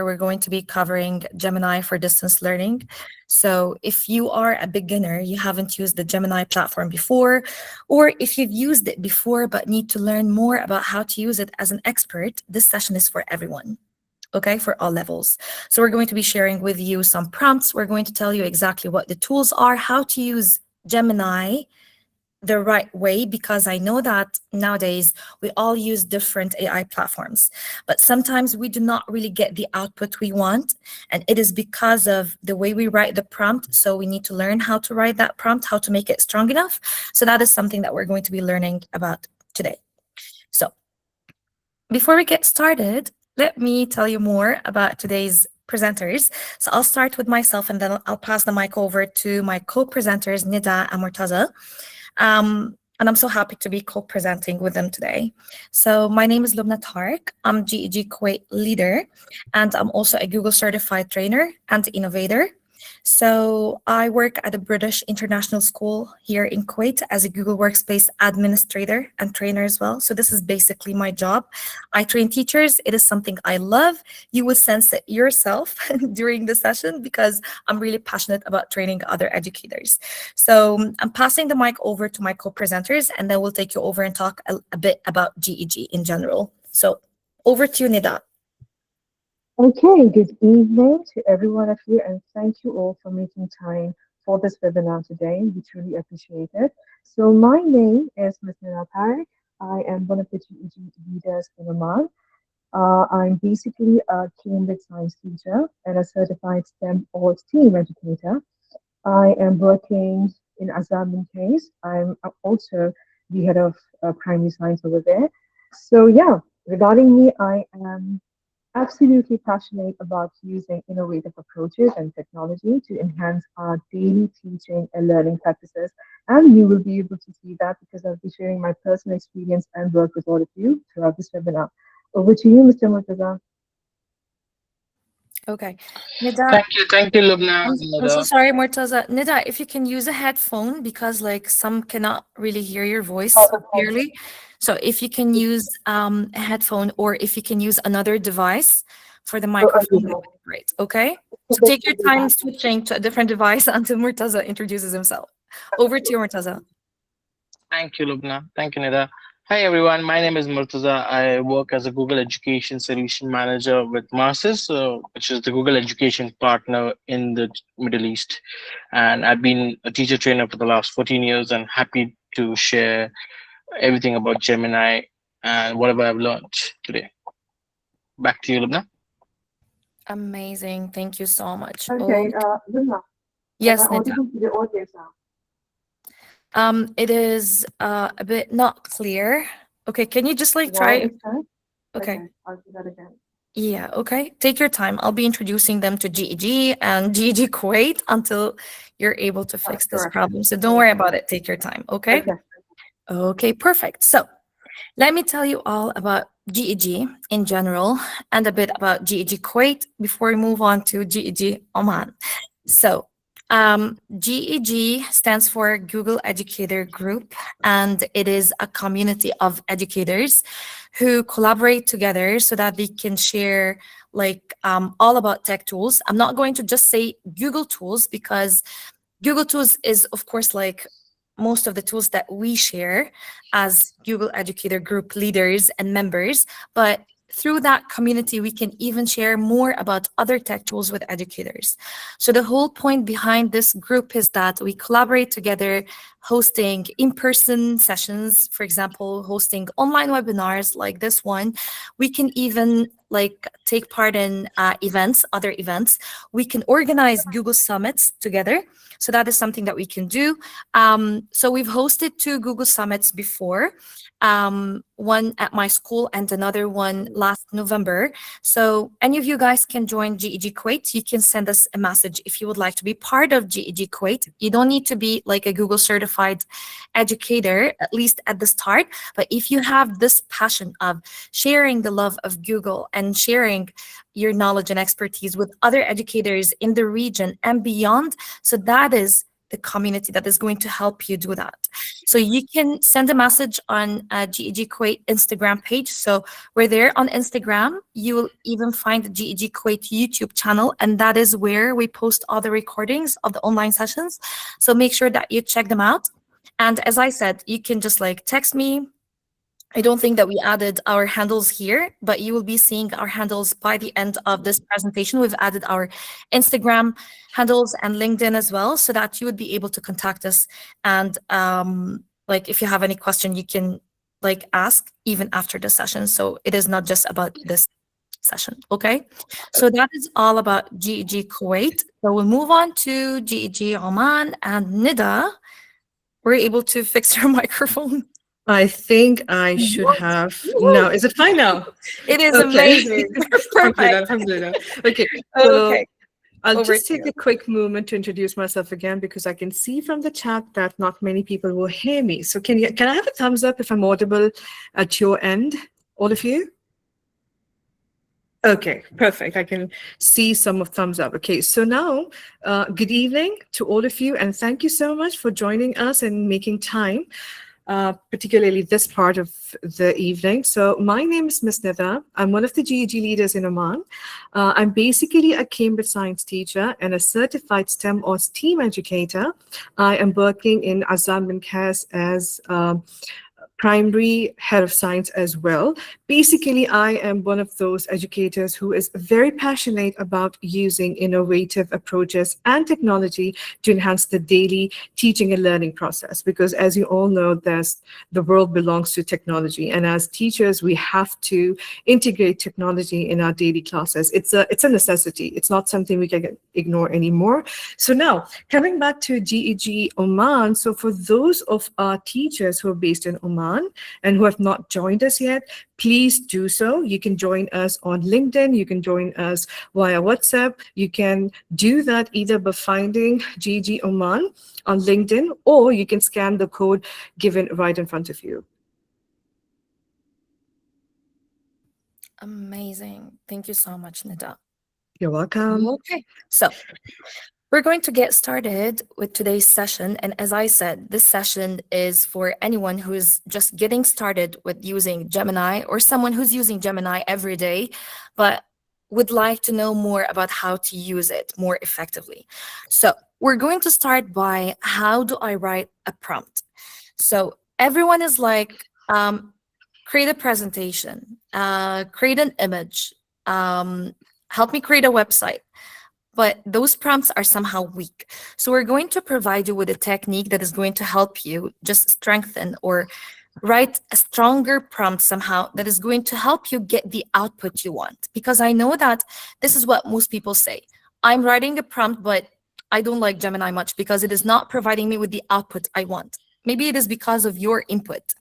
we're going to be covering Gemini for distance learning. So if you are a beginner, you haven't used the Gemini platform before, or if you've used it before but need to learn more about how to use it as an expert, this session is for everyone. Okay, for all levels. So we're going to be sharing with you some prompts. We're going to tell you exactly what the tools are, how to use Gemini the right way, because I know that nowadays we all use different AI platforms, but sometimes we do not really get the output we want, and it is because of the way we write the prompt. So we need to learn how to write that prompt, how to make it strong enough. So that is something that we're going to be learning about today. So before we get started, let me tell you more about today's presenters. So I'll start with myself, and then I'll pass the mic over to my co-presenters, Nida and Murtaza. And I'm so happy to be co-presenting with them today. So my name is Lubna Tariq. I'm GEG Kuwait leader, and I'm also a Google certified trainer and innovator. So I work at a British international school here in Kuwait as a Google Workspace administrator and trainer as well. So this is basically my job. I train teachers. It is something I love. You will sense it yourself during the session because I'm really passionate about training other educators. So I'm passing the mic over to my co-presenters, and then we'll take you over and talk a bit about GEG in general. So over to you, Nida. Okay, good evening to every one of you, and thank you all for making time for this webinar today. We truly appreciate it. So my name is Ms. Nina Tariq. I am one of the GEG leaders in Oman. I'm basically a Cambridge science teacher and a certified STEM or STEAM educator. I am working in Azam case. I'm also the head of primary science over there. So yeah, regarding me, I am absolutely passionate about using innovative approaches and technology to enhance our daily teaching and learning practices. And you will be able to see that because I'll be sharing my personal experience and work with all of you throughout this webinar. Over to you, Mr. Murtaza. Okay. Nida, Thank you, Lubna. I'm so sorry, Murtaza. Nida, if you can use a headphone, because like some cannot really hear your voice Oh, okay. clearly. So if you can use a headphone, or if you can use another device for the Oh, I'll do microphone, that would that. be great. Okay. So Okay, take your I'll do time that. switching to a different device until Murtaza introduces himself. Over to you, Murtaza. Thank you, Lubna. Thank you, Nida. Hi, everyone. My name is Murtaza. I work as a Google Education Solution Manager with Masters, which is the Google Education partner in the Middle East. And I've been a teacher trainer for the last 14 years, and happy to share everything about Gemini and whatever I've learned today. Back to you, Lubna. Amazing. Thank you so much. Oh, Okay, Luna, am I yes, Nida. audible to the audience now? It is a bit not clear. Okay, can you just like Now try? it's time? Okay. Okay, I'll do that again. Yeah, okay. Take your time. I'll be introducing them to GEG and GEG Kuwait until you're able to fix this Sure. problem. So don't Sure. worry about it. Take your time, okay? Okay. Okay, perfect. So let me tell you all about GEG in general and a bit about GEG Kuwait before we move on to GEG Oman. So GEG stands for Google Educator Group, and it is a community of educators who collaborate together so that they can share like all about tech tools. I'm not going to just say Google tools, because Google tools is of course like most of the tools that we share as Google Educator Group leaders and members, but through that community, we can even share more about other tech tools with educators. So the whole point behind this group is that we collaborate together, hosting in-person sessions, for example, hosting online webinars like this one. We can even like take part in events, other events. We can organize Google Summits together. So that is something that we can do. So we've hosted 2 Google Summits before, one at my school and another one last November. So any of you guys can join GEG Kuwait. You can send us a message if you would like to be part of GEG Kuwait. You don't need to be like a Google certified educator, at least at the start. But if you have this passion of sharing the love of Google and sharing your knowledge and expertise with other educators in the region and beyond, so that is the community that is going to help you do that. So you can send a message on GEG Kuwait Instagram page. So we're there on Instagram. You will even find the GEG Kuwait YouTube channel, and that is where we post all the recordings of the online sessions. So make sure that you check them out. And as I said, you can just like text me. I don't think that we added our handles here, but you will be seeing our handles by the end of this presentation. We've added our Instagram handles and LinkedIn as well, so that you would be able to contact us. And like if you have any question, you can like ask even after the session. So it is not just about this session. Okay. So that is all about GEG Kuwait. So we'll move on to GEG Oman and Nida. We're able to fix your microphone. I think I should have. No, is it fine now? It is Okay. amazing. Alhamdulillah, Perfect. alhamdulillah. Okay, so Okay. I'll Over just to take a quick moment to introduce myself again because I can see from the chat that not many people will hear me. So can I have a thumbs up if I'm audible at your end, all of you? Okay, perfect. I can see some of thumbs up. Okay, so now, good evening to all of you, and thank you so much for joining us and making time, particularly this part of the evening. So my name is Ms. Nida. I'm one of the GEG leaders in Oman. I'm basically a Cambridge science teacher and a certified STEM or STEAM educator. I am working in Azam bin Kas as primary head of science as well. Basically, I am one of those educators who is very passionate about using innovative approaches and technology to enhance the daily teaching and learning process. Because as you all know, the world belongs to technology. And as teachers, we have to integrate technology in our daily classes. It's a necessity. It's not something we can ignore anymore. So now, coming back to GEG Oman, so for those of our teachers who are based in Oman, and who have not joined us yet, please do so. You can join us on LinkedIn. You can join us via WhatsApp. You can do that either by finding GG Oman on LinkedIn, or you can scan the code given right in front of you. Amazing. Thank you so much, Nida. You're welcome. Okay. So we're going to get started with today's session. And as I said, this session is for anyone who is just getting started with using Gemini, or someone who's using Gemini every day, but would like to know more about how to use it more effectively. So we're going to start by, how do I write a prompt? So everyone is like, create a presentation, create an image, help me create a website. But those prompts are somehow weak. So we're going to provide you with a technique that is going to help you just strengthen or write a stronger prompt somehow that is going to help you get the output you want. Because I know that this is what most people say. I'm writing a prompt, but I don't like Gemini much because it is not providing me with the output I want. Maybe it is because of your input.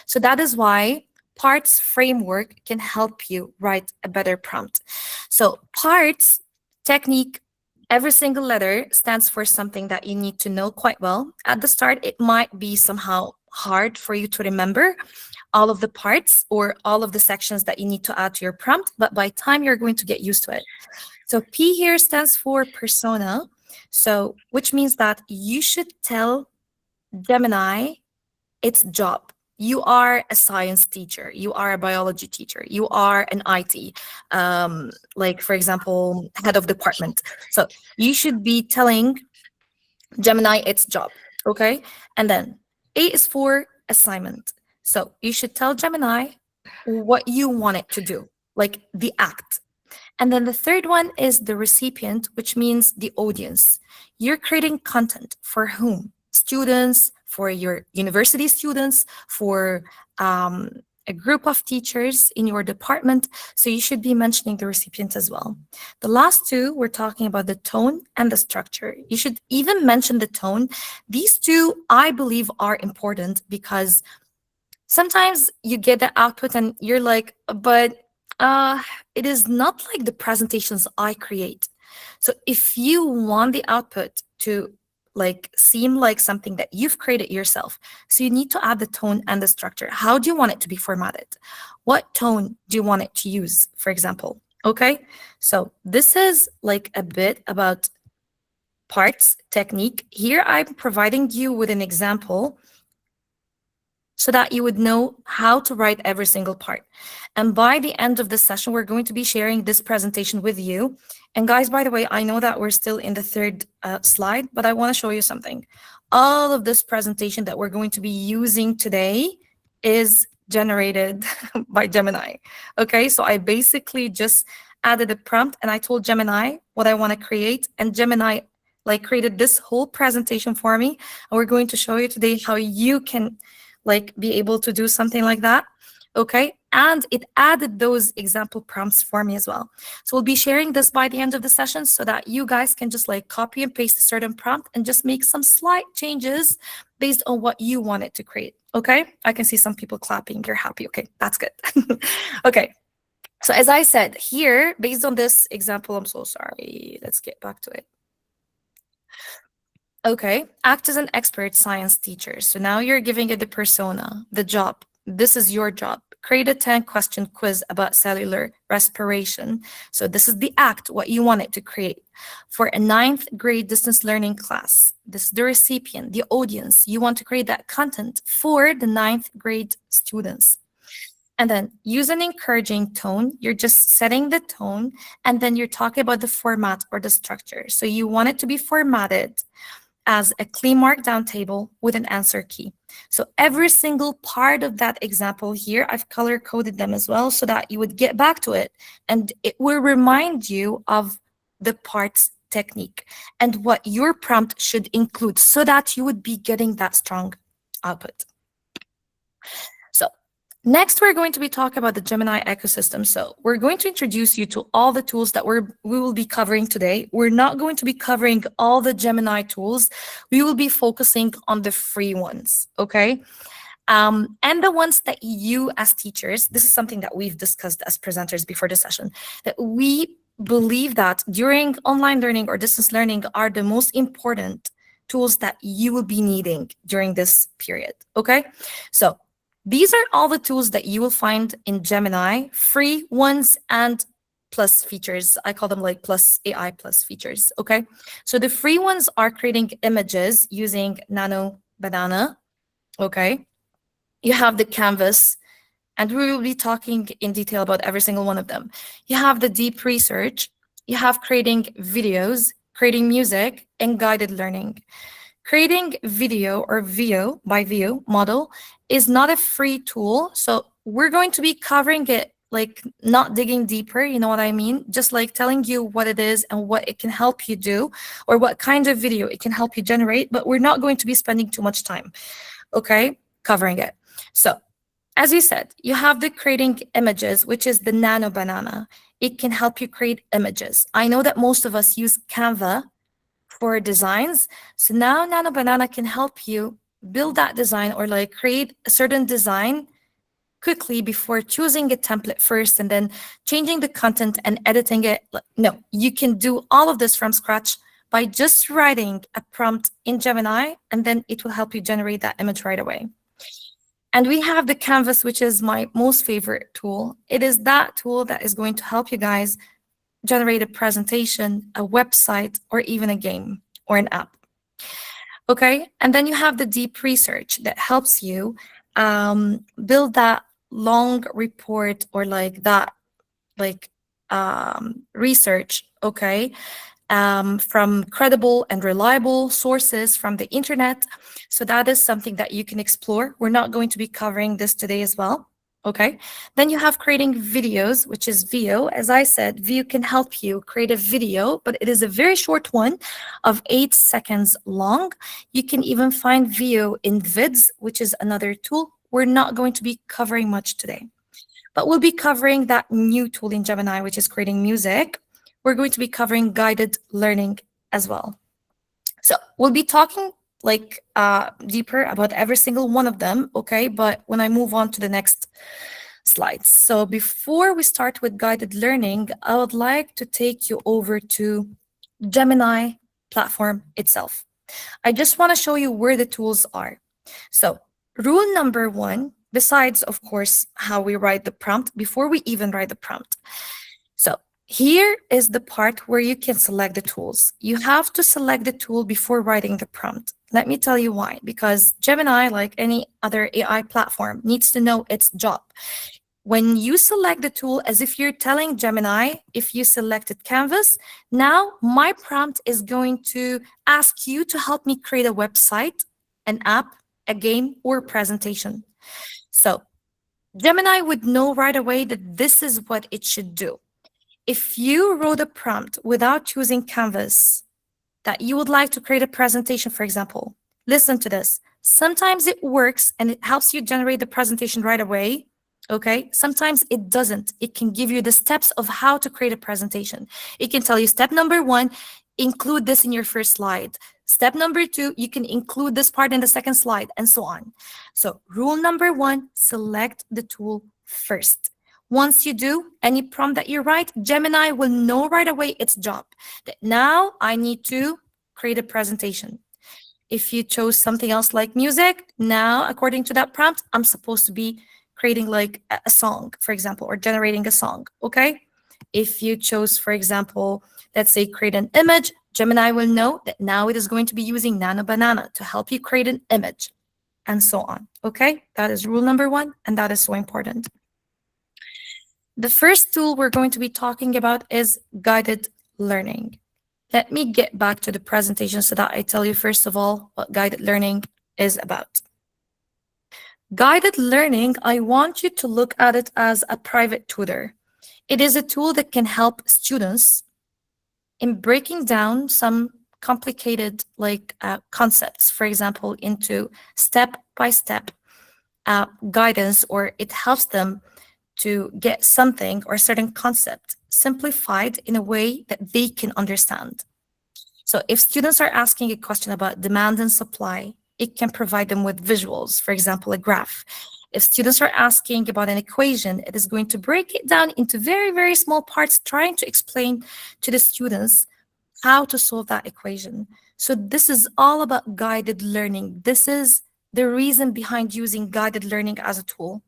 So that is why Parts framework can help you write a better prompt. So Parts technique, every single letter stands for something that you need to know quite well. At the start, it might be somehow hard for you to remember all of the parts or all of the sections that you need to add to your prompt, but by time you're going to get used to it. So P here stands for persona, so which means that you should tell Gemini its job. You are a science teacher, you are a biology teacher, you are an IT, like for example, head of department. So you should be telling Gemini its job, okay? And then A is for assignment. So you should tell Gemini what you want it to do, like the act. And then the third one is the recipient, which means the audience. You're creating content for whom? Students, for your university students, for a group of teachers in your department. So you should be mentioning the recipient as well. The last two, we're talking about the tone and the structure. You should even mention the tone. These two, I believe, are important because sometimes you get the output and you're like, but it is not like the presentations I create. So if you want the output to like seem like something that you've created yourself, so you need to add the tone and the structure. How do you want it to be formatted? What tone do you want it to use, for example? Okay, so this is like a bit about parts technique. Here I'm providing you with an example so that you would know how to write every single part. And by the end of this session, we're going to be sharing this presentation with you. And guys, by the way, I know that we're still in the third slide, but I want to show you something. All of this presentation that we're going to be using today is generated by Gemini. Okay, so I basically just added a prompt and I told Gemini what I want to create, and Gemini like created this whole presentation for me. And we're going to show you today how you can like be able to do something like that. Okay, and it added those example prompts for me as well. So we'll be sharing this by the end of the session so that you guys can just like copy and paste a certain prompt and just make some slight changes based on what you want it to create. Okay, I can see some people clapping. You're happy. Okay, that's good. Okay, so as I said here, based on this example, I'm so sorry. Let's get back to it. Okay, act as an expert science teacher. So now you're giving it the persona, the job. This is your job. Create a 10-question quiz about cellular respiration. So this is the act, what you want it to create. For a 9th grade distance learning class, this is the recipient, the audience. You want to create that content for the 9th grade students. And then use an encouraging tone. You're just setting the tone, and then you're talking about the format or the structure. So you want it to be formatted as a clean markdown table with an answer key. So every single part of that example here, I've color coded them as well so that you would get back to it and it will remind you of the parts technique and what your prompt should include so that you would be getting that strong output. So next, we're going to be talking about the Gemini ecosystem. So we're going to introduce you to all the tools that we will be covering today. We're not going to be covering all the Gemini tools. We will be focusing on the free ones, okay? And the ones that you as teachers, this is something that we've discussed as presenters before the session, that we believe that during online learning or distance learning are the most important tools that you will be needing during this period, okay? So these are all the tools that you will find in Gemini, free ones and plus features. I call them like plus AI plus features, okay? So the free ones are creating images using Nano Banana, okay? You have the canvas, and we will be talking in detail about every single one of them. You have the deep research, you have creating videos, creating music, and guided learning. Creating video or VO by VO model is not a free tool. So we're going to be covering it, like not digging deeper, you know what I mean? Just like telling you what it is and what it can help you do or what kind of video it can help you generate, but we're not going to be spending too much time, okay, covering it. So as you said, you have the creating images, which is the Nano Banana. It can help you create images. I know that most of us use Canva for designs. So now Nano Banana can help you build that design or like create a certain design quickly before choosing a template first and then changing the content and editing it. No, you can do all of this from scratch by just writing a prompt in Gemini, and then it will help you generate that image right away. And we have the Canvas, which is my most favorite tool. It is that tool that is going to help you guys generate a presentation, a website, or even a game or an app. Okay, and then you have the deep research that helps you build that long report or like that research, okay, from credible and reliable sources from the internet. So that is something that you can explore. We're not going to be covering this today as well. Okay, then you have creating videos, which is VO. As I said, VO can help you create a video, but it is a very short one of 8 seconds long. You can even find VO in Vids, which is another tool. We're not going to be covering much today, but we'll be covering that new tool in Gemini, which is creating music. We're going to be covering guided learning as well. So we'll be talking like deeper about every single one of them, okay? But when I move on to the next slides. So before we start with guided learning, I would like to take you over to Gemini platform itself. I just want to show you where the tools are. So rule number 1, besides, of course, how we write the prompt, before we even write the prompt. So Here is the part where you can select the tools. You have to select the tool before writing the prompt. Let me tell you why. Because Gemini, like any other AI platform, needs to know its job. When you select the tool, as if you're telling Gemini, if you selected Canvas, now my prompt is going to ask you to help me create a website, an app, a game, or a presentation. So Gemini would know right away that this is what it should do. If you wrote a prompt without choosing Canvas, that you would like to create a presentation, for example, listen to this. Sometimes it works and it helps you generate the presentation right away. Okay, sometimes it doesn't. It can give you the steps of how to create a presentation. It can tell you step number 1, include this in your first slide. Step number 2, you can include this part in the second slide, and so on. So rule number 1, select the tool first. Once you do, any prompt that you write, Gemini will know right away its job. That now I need to create a presentation. If you chose something else like music, now according to that prompt, I'm supposed to be creating like a song, for example, or generating a song, okay? If you chose, for example, let's say create an image, Gemini will know that now it is going to be using Nano Banana to help you create an image, and so on, okay? That is rule number 1, and that is so important. The first tool we're going to be talking about is guided learning. Let me get back to the presentation so that I tell you, first of all, what guided learning is about. Guided learning, I want you to look at it as a private tutor. It is a tool that can help students in breaking down some complicated concepts, for example, into step-by-step guidance, or it helps them to get something or a certain concept simplified in a way that they can understand. So if students are asking a question about demand and supply, it can provide them with visuals, for example, a graph. If students are asking about an equation, it is going to break it down into very, very small parts, trying to explain to the students how to solve that equation. So this is all about guided learning. This is the reason behind using guided learning as a tool.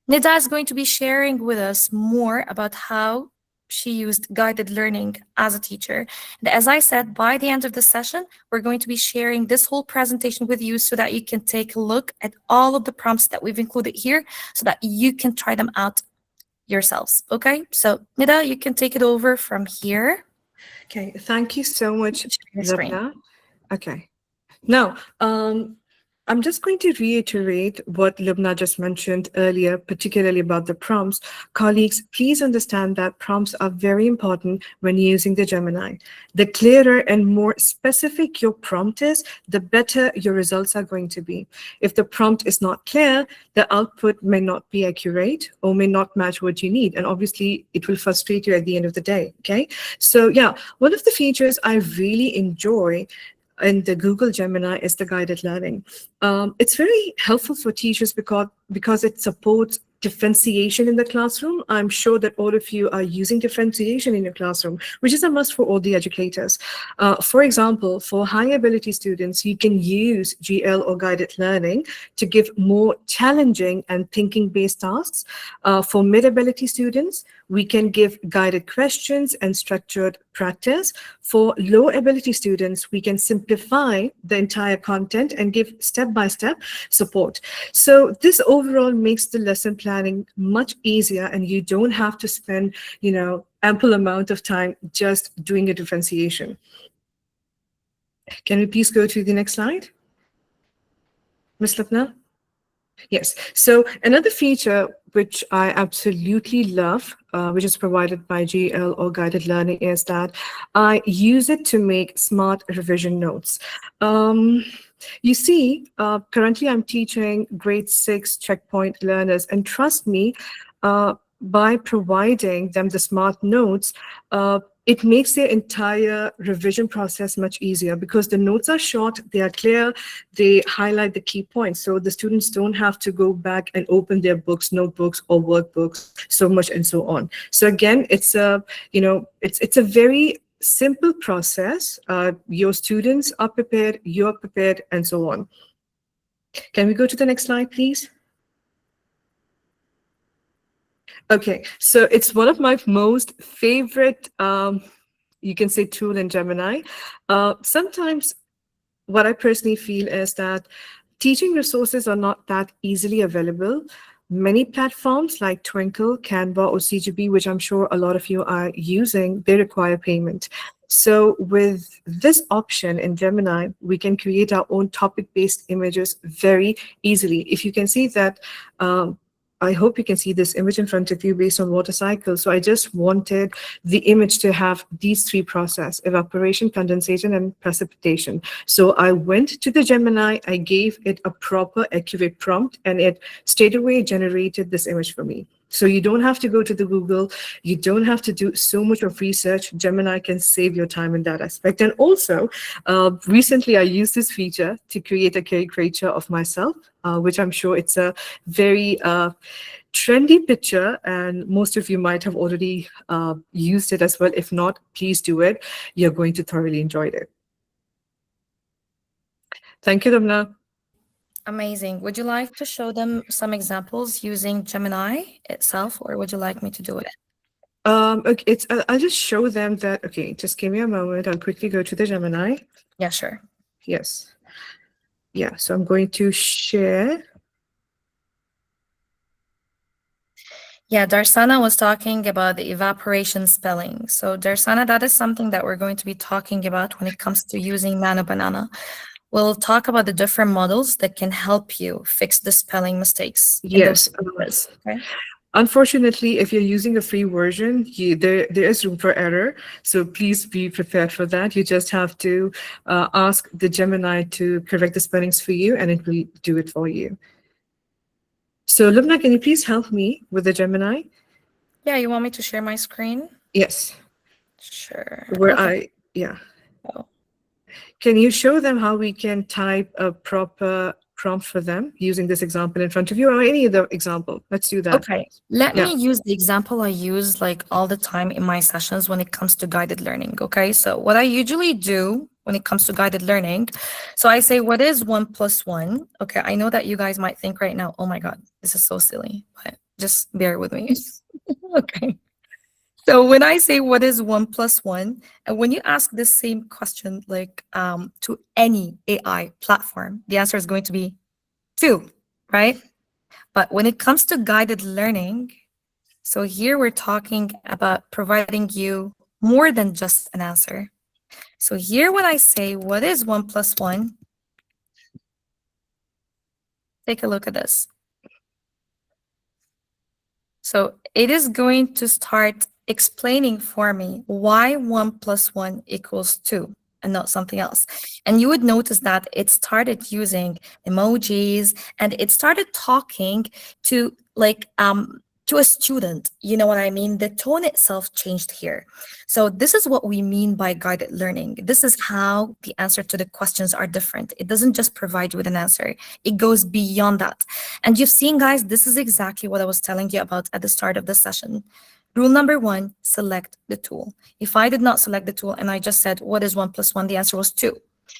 Nida is going to be sharing with us more about how she used guided learning as a teacher. And as I said, by the end of the session, we're going to be sharing this whole presentation with you so that you can take a look at all of the prompts that we've included here so that you can try them out yourselves. Okay, so Nida, you can take it over from here. Okay, thank you so much, Your screen. Labna. Okay. Now, I'm just going to reiterate what Lubna just mentioned earlier, particularly about the prompts. Colleagues, please understand that prompts are very important when using the Gemini. The clearer and more specific your prompt is, the better your results are going to be. If the prompt is not clear, the output may not be accurate or may not match what you need. And obviously, it will frustrate you at the end of the day, okay? So yeah, one of the features I really enjoy in the Google Gemini is the guided learning. It's very helpful for teachers because it supports differentiation in the classroom. I'm sure that all of you are using differentiation in your classroom, which is a must for all the educators. For example, for high ability students, you can use GL or guided learning to give more challenging and thinking-based tasks. For mid-ability students, we can give guided questions and structured practice. For low ability students, we can simplify the entire content and give step-by-step support. So this overall makes the lesson planning much easier, and you don't have to spend, ample amount of time just doing a differentiation. Can we please go to the next slide? Ms. Lupna? Yes. So another feature which I absolutely love, which is provided by GL or guided learning, is that I use it to make smart revision notes. You see, currently I'm teaching grade 6 checkpoint learners, and trust me, by providing them the smart notes, it makes their entire revision process much easier because the notes are short, they are clear, they highlight the key points. So the students don't have to go back and open their books, notebooks, or workbooks so much and so on. So again, it's a, it's a very simple process. Your students are prepared, you're prepared, and so on. Can we go to the next slide, please? Okay, so it's one of my most favorite, you can say, tool in Gemini. Sometimes what I personally feel is that teaching resources are not that easily available. Many platforms like Twinkle, Canva, or CGB, which I'm sure a lot of you are using, they require payment. So with this option in Gemini, we can create our own topic-based images very easily. If you can see that, I hope you can see this image in front of you based on water cycle. So I just wanted the image to have these three processes: evaporation, condensation, and precipitation. So I went to the Gemini, I gave it a proper, accurate prompt, and it straight away generated this image for me. So you don't have to go to the Google, you don't have to do so much of research. Gemini can save your time in that aspect. And also, recently I used this feature to create a caricature of myself, which I'm sure it's a very trendy picture, and most of you might have already used it as well. If not, please do it. You're going to thoroughly enjoy it. Thank you, Ramna. Amazing. Would you like to show them some examples using Gemini itself, or would you like me to do it? Okay, I'll just show them that. Okay, just give me a moment. I'll quickly go to the Gemini. Yeah, sure. Yes. Yeah, so I'm going to share. Yeah, Darsana was talking about the evaporation spelling. So, Darsana, that is something that we're going to be talking about when it comes to using Nano Banana. We'll talk about the different models that can help you fix the spelling mistakes in those Yes. cases. Okay. Unfortunately, if you're using a free version, there is room for error. So please be prepared for that. You just have to ask the Gemini to correct the spellings for you, and it will do it for you. So Lubna, can you please help me with the Gemini? Yeah, you want me to share my screen? Yes. Sure. Where Okay. yeah. Oh. Can you show them how we can type a proper prompt for them using this example in front of you, or any other example? Let's do that. Okay, let Yeah. me use the example I use like all the time in my sessions when it comes to guided learning. Okay, so what I usually do when it comes to guided learning, so I say, what is 1 plus 1? Okay, I know that you guys might think right now, oh my God, this is so silly, but just bear with me. Okay, so when I say what is 1 plus 1, and when you ask this same question like to any AI platform, the answer is going to be 2, right? But when it comes to guided learning, so here we're talking about providing you more than just an answer. So here when I say what is 1 plus 1, take a look at this. So it is going to start explaining for me why 1 plus 1 equals 2 and not something else. And you would notice that it started using emojis and it started talking to to a student. You know what I mean? The tone itself changed here. So this is what we mean by guided learning. This is how the answer to the questions are different. It doesn't just provide you with an answer. It goes beyond that. And you've seen, guys, this is exactly what I was telling you about at the start of the session. Rule number 1, select the tool. If I did not select the tool and I just said, what is 1 plus 1? The answer was 2.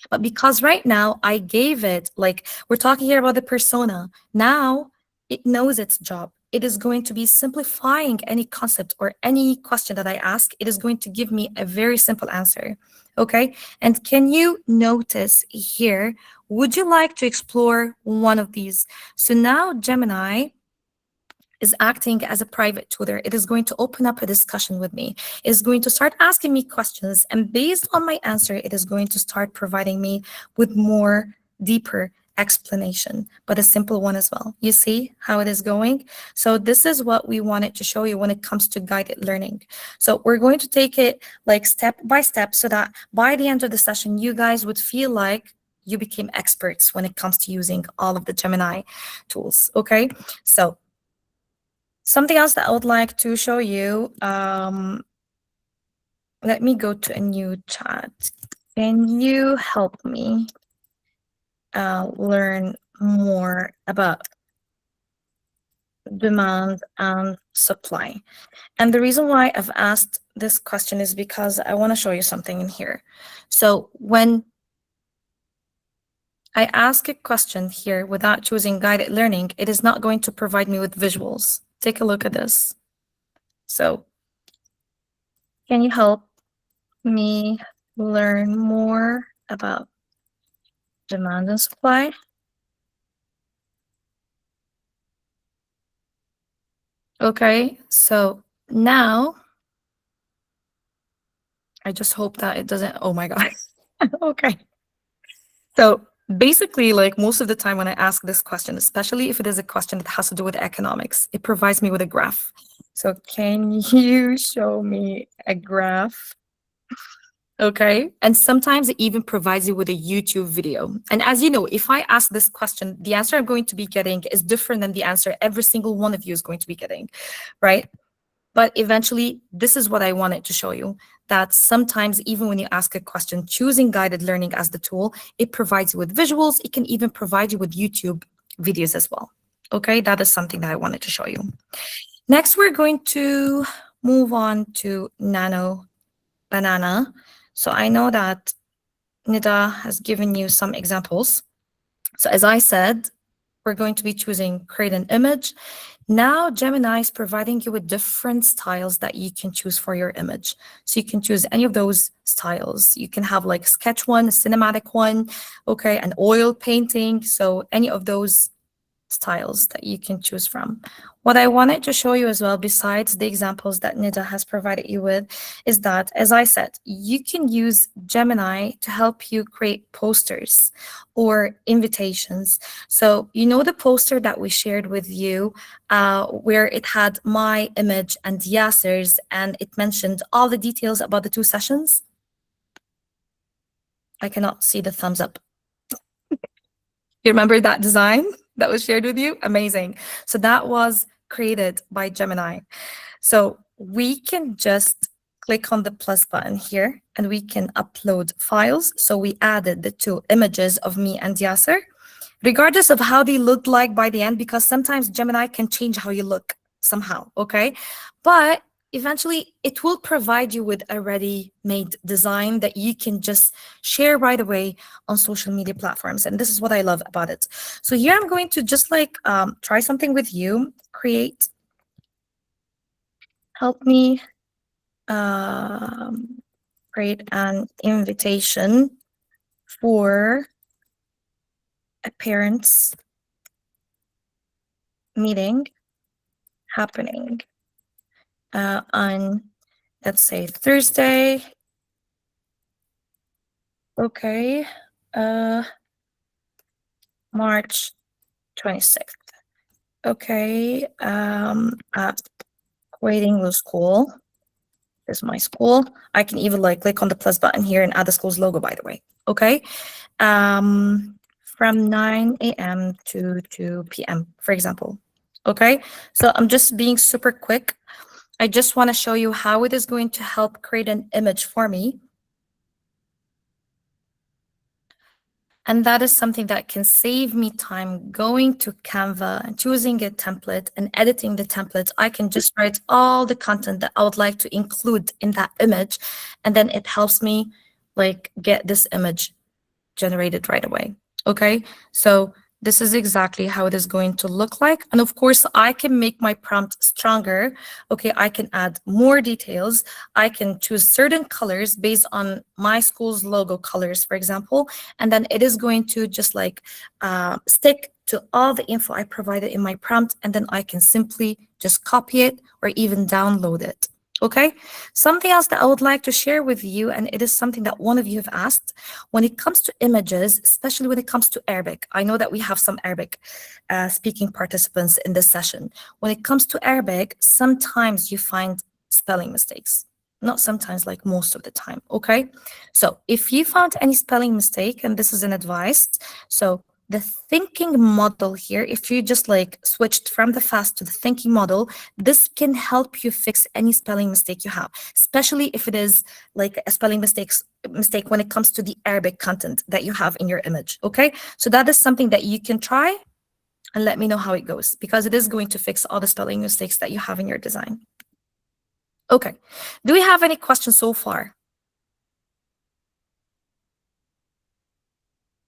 But because right now I gave it, like we're talking here about the persona, now it knows its job. It is going to be simplifying any concept or any question that I ask. It is going to give me a very simple answer. Okay. And can you notice here, would you like to explore one of these? So now Gemini is acting as a private tutor. It is going to open up a discussion with me. It is going to start asking me questions. And based on my answer, it is going to start providing me with more deeper explanation, but a simple one as well. You see how it is going? So this is what we wanted to show you when it comes to guided learning. So we're going to take it like step by step so that by the end of the session, you guys would feel like you became experts when it comes to using all of the Gemini tools. Okay. So something else that I would like to show you, let me go to a new chat. Can you help me learn more about demand and supply? And the reason why I've asked this question is because I want to show you something in here. So when I ask a question here without choosing guided learning, it is not going to provide me with visuals. Take a look at this. So can you help me learn more about demand and supply? Okay, so now I just hope that it doesn't, oh my God. Okay. So basically, like most of the time when I ask this question, especially if it is a question that has to do with economics, it provides me with a graph. So can you show me a graph? Okay. And sometimes it even provides you with a YouTube video. And as you know, if I ask this question, the answer I'm going to be getting is different than the answer every single one of you is going to be getting, right? But eventually, this is what I wanted to show you, that sometimes even when you ask a question, choosing guided learning as the tool, it provides you with visuals. It can even provide you with YouTube videos as well. Okay, that is something that I wanted to show you. Next, we're going to move on to Nano Banana. So I know that Nida has given you some examples. So as I said, we're going to be choosing create an image. Now Gemini is providing you with different styles that you can choose for your image. So you can choose any of those styles. You can have like sketch one, a cinematic one, okay, an oil painting. So any of those styles that you can choose from. What I wanted to show you as well, besides the examples that Nida has provided you with, is that, as I said, you can use Gemini to help you create posters or invitations. So you know the poster that we shared with you where it had my image and Yasser's, and it mentioned all the details about the two sessions? I cannot see the thumbs up. You remember that design that was shared with you? Amazing. So that was created by Gemini. So we can just click on the plus button here and we can upload files. So we added the two images of me and Yasser, regardless of how they look like by the end, because sometimes Gemini can change how you look somehow, okay? But eventually it will provide you with a ready-made design that you can just share right away on social media platforms. And this is what I love about it. So here I'm going to just like try something with you. Help me create an invitation for a parents meeting happening on, let's say, Thursday. Okay, March 26th. Okay, at Waiting List School. This is my school. I can even like click on the plus button here and add the school's logo, by the way. Okay, from 9 a.m. to 2 p.m., for example. Okay, so I'm just being super quick. I just want to show you how it is going to help create an image for me. And that is something that can save me time going to Canva and choosing a template and editing the template. I can just write all the content that I would like to include in that image. And then it helps me like get this image generated right away. Okay, so this is exactly how it is going to look like. And of course, I can make my prompt stronger. Okay, I can add more details. I can choose certain colors based on my school's logo colors, for example. And then it is going to just like stick to all the info I provided in my prompt. And then I can simply just copy it or even download it. Okay, something else that I would like to share with you, and it is something that one of you have asked, when it comes to images, especially when it comes to Arabic. I know that we have some Arabic speaking participants in this session. When it comes to Arabic, sometimes you find spelling mistakes. Not sometimes, like most of the time, okay? So if you found any spelling mistake, and this is an advice, so the thinking model here, if you just like switched from the fast to the thinking model, this can help you fix any spelling mistake you have, especially if it is like a spelling mistake when it comes to the Arabic content that you have in your image, okay? So that is something that you can try and let me know how it goes, because it is going to fix all the spelling mistakes that you have in your design. Okay, do we have any questions so far?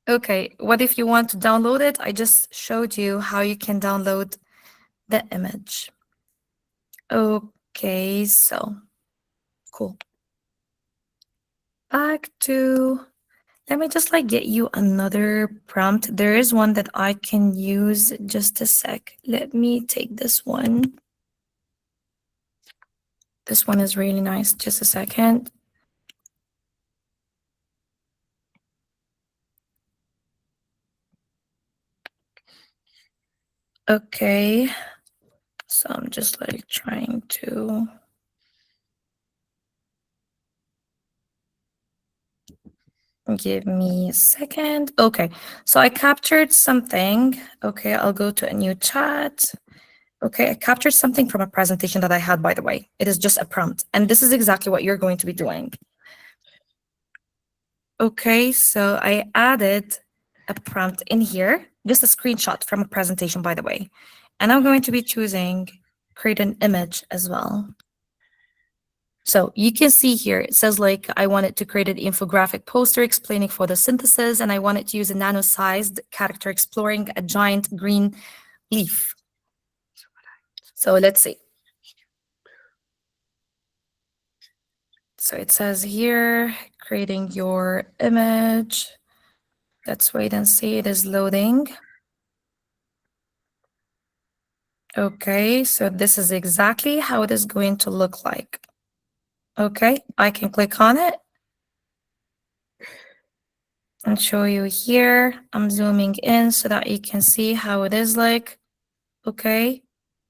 Okay, what if you want to download it? I just showed you how you can download the image. Oh, Okay, so cool. Back to, let me just like get you another prompt. There is one that I can use. Just a sec. Let me take this one. This one is really nice. Just a second. Okay. So I'm just like trying to. Give me a second. Okay, so I captured something. Okay, I'll go to a new chat. Okay, I captured something from a presentation that I had, by the way. It is just a prompt, and this is exactly what you're going to be doing. Okay, so I added a prompt in here, just a screenshot from a presentation, by the way. And I'm going to be choosing create an image as well. So you can see here, it says like, I wanted to create an infographic poster explaining photosynthesis, and I wanted to use a nano-sized character exploring a giant green leaf. So let's see. So it says here, creating your image. Let's wait and see, it is loading. Okay, so this is exactly how it is going to look like. Okay, I can click on it and show you here. I'm zooming in so that you can see how it is like. Okay,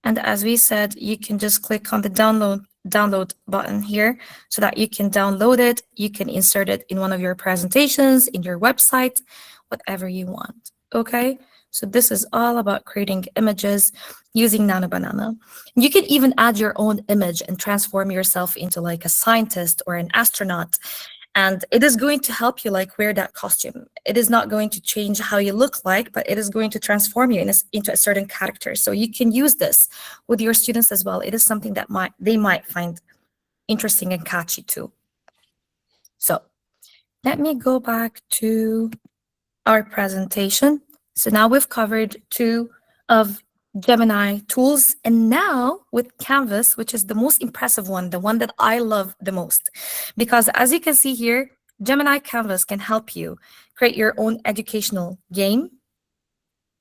and as we said, you can just click on the download button here so that you can download it. You can insert it in one of your presentations, in your website, whatever you want. Okay, so this is all about creating images using Nano Banana. You can even add your own image and transform yourself into like a scientist or an astronaut. And it is going to help you like wear that costume. It is not going to change how you look like, but it is going to transform you into a certain character. So you can use this with your students as well. It is something that they might find interesting and catchy too. So let me go back to our presentation. So now we've covered two of Gemini tools, and now with Canvas, which is the most impressive one, the one that I love the most, because as you can see here, Gemini Canvas can help you create your own educational game.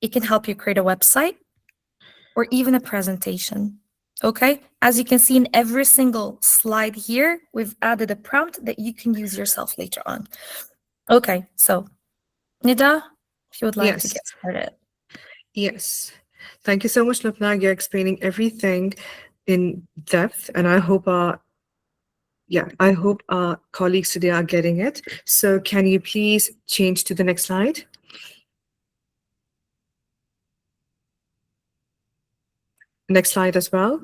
It can help you create a website or even a presentation. Okay, as you can see in every single slide here, we've added a prompt that you can use yourself later on. Okay, so Nida, if you would like to Yes. get started. Yes. Thank you so much, Lupna. You're explaining everything in depth, and I hope our colleagues today are getting it. So can you please change to the next slide? Next slide as well.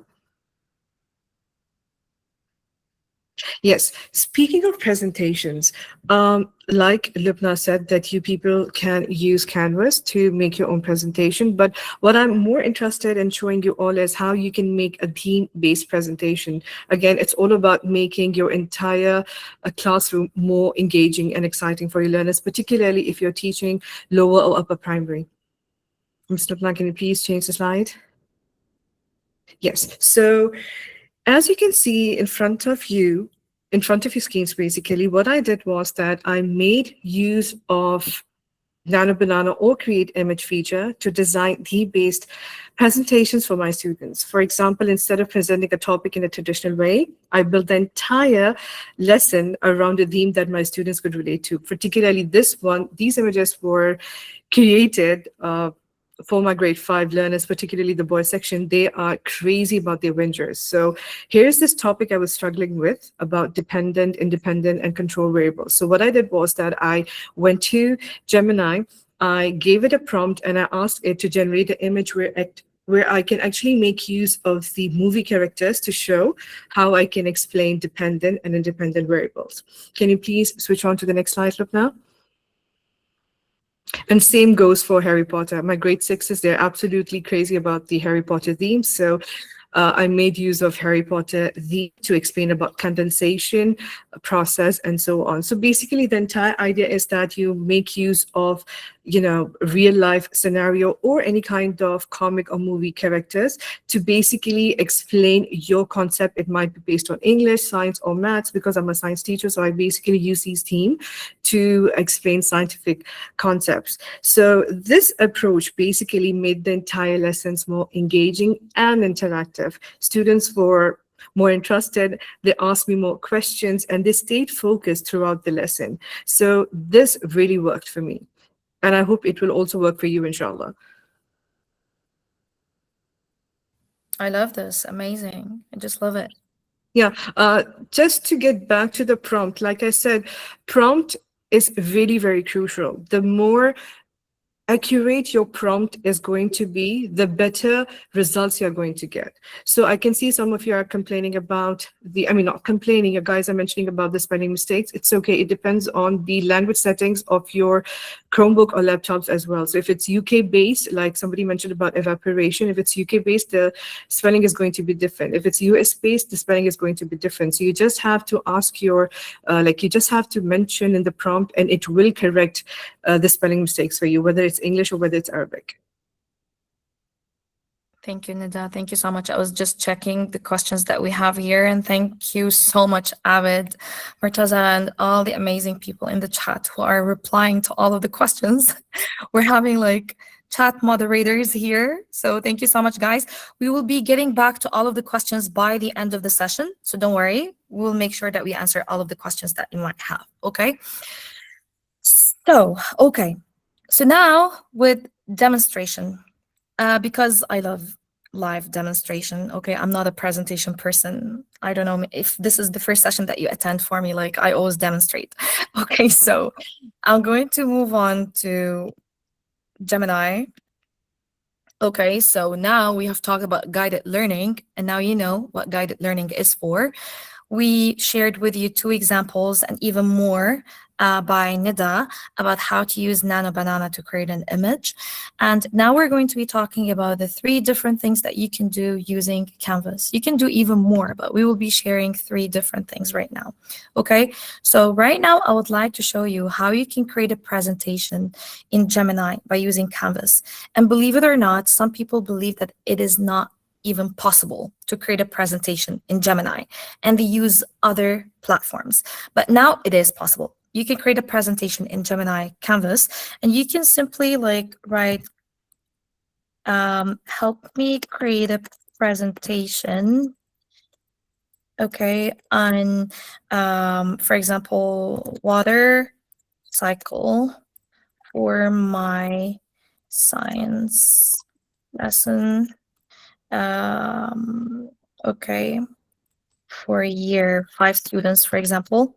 Yes. Speaking of presentations, like Lupna said, that you people can use Canvas to make your own presentation. But what I'm more interested in showing you all is how you can make a theme-based presentation. Again, it's all about making your entire classroom more engaging and exciting for your learners, particularly if you're teaching lower or upper primary. Ms. Lupna, can you please change the slide? Yes. So as you can see in front of your screens, basically, what I did was that I made use of Nano Banana or Create Image feature to design theme-based presentations for my students. For example, instead of presenting a topic in a traditional way, I built the entire lesson around a theme that my students could relate to. Particularly these images were created for my grade 5 learners, particularly the boys section. They are crazy about the Avengers. So here's this topic I was struggling with about dependent, independent, and control variables. So what I did was that I went to Gemini, I gave it a prompt, and I asked it to generate an image where I can actually make use of the movie characters to show how I can explain dependent and independent variables. Can you please switch on to the next slide, look now? And same goes for Harry Potter. My grade 6s, they're absolutely crazy about the Harry Potter theme. So I made use of Harry Potter to explain about condensation process and so on. So basically, the entire idea is that you make use of real life scenario or any kind of comic or movie characters to basically explain your concept. It might be based on English, science, or maths, because I'm a science teacher. So I basically use these themes to explain scientific concepts. So this approach basically made the entire lessons more engaging and interactive. Students were more interested, they asked me more questions, and they stayed focused throughout the lesson. So this really worked for me. And I hope it will also work for you, inshallah. I love this. Amazing. I just love it. Yeah, just to get back to the prompt, like I said, prompt is really, very crucial. The more accurate your prompt is going to be, the better results you're going to get. So I can see some of you are complaining about not complaining, you guys are mentioning about the spelling mistakes. It's okay. It depends on the language settings of your Chromebook or laptops as well. So if it's UK based, like somebody mentioned about evaporation, if it's UK based, the spelling is going to be different. If it's US based, the spelling is going to be different. So you just have to ask you just have to mention in the prompt, and it will correct the spelling mistakes for you, whether it's English or whether it's Arabic. Thank you, Nida. Thank you so much. I was just checking the questions that we have here, and thank you so much, Abid, Murtaza, and all the amazing people in the chat who are replying to all of the questions. We're having like chat moderators here. So thank you so much, guys. We will be getting back to all of the questions by the end of the session. So don't worry. We'll make sure that we answer all of the questions that you might have. Okay. So now with demonstration, because I love live demonstration. Okay, I'm not a presentation person. I don't know if this is the first session that you attend for me, like I always demonstrate. Okay, so I'm going to move on to Gemini. Okay, so now we have talked about guided learning, and now you know what guided learning is for. We shared with you 2 examples and even more by Nida about how to use Nano Banana to create an image. And now we're going to be talking about the 3 different things that you can do using Canvas. You can do even more, but we will be sharing 3 different things right now. Okay, so right now I would like to show you how you can create a presentation in Gemini by using Canvas. And believe it or not, some people believe that it is not even possible to create a presentation in Gemini, and they use other platforms. But now it is possible. You can create a presentation in Gemini Canvas, and you can simply like write, help me create a presentation, okay, on, for example, water cycle for my science lesson. Okay, for year 5 students, for example.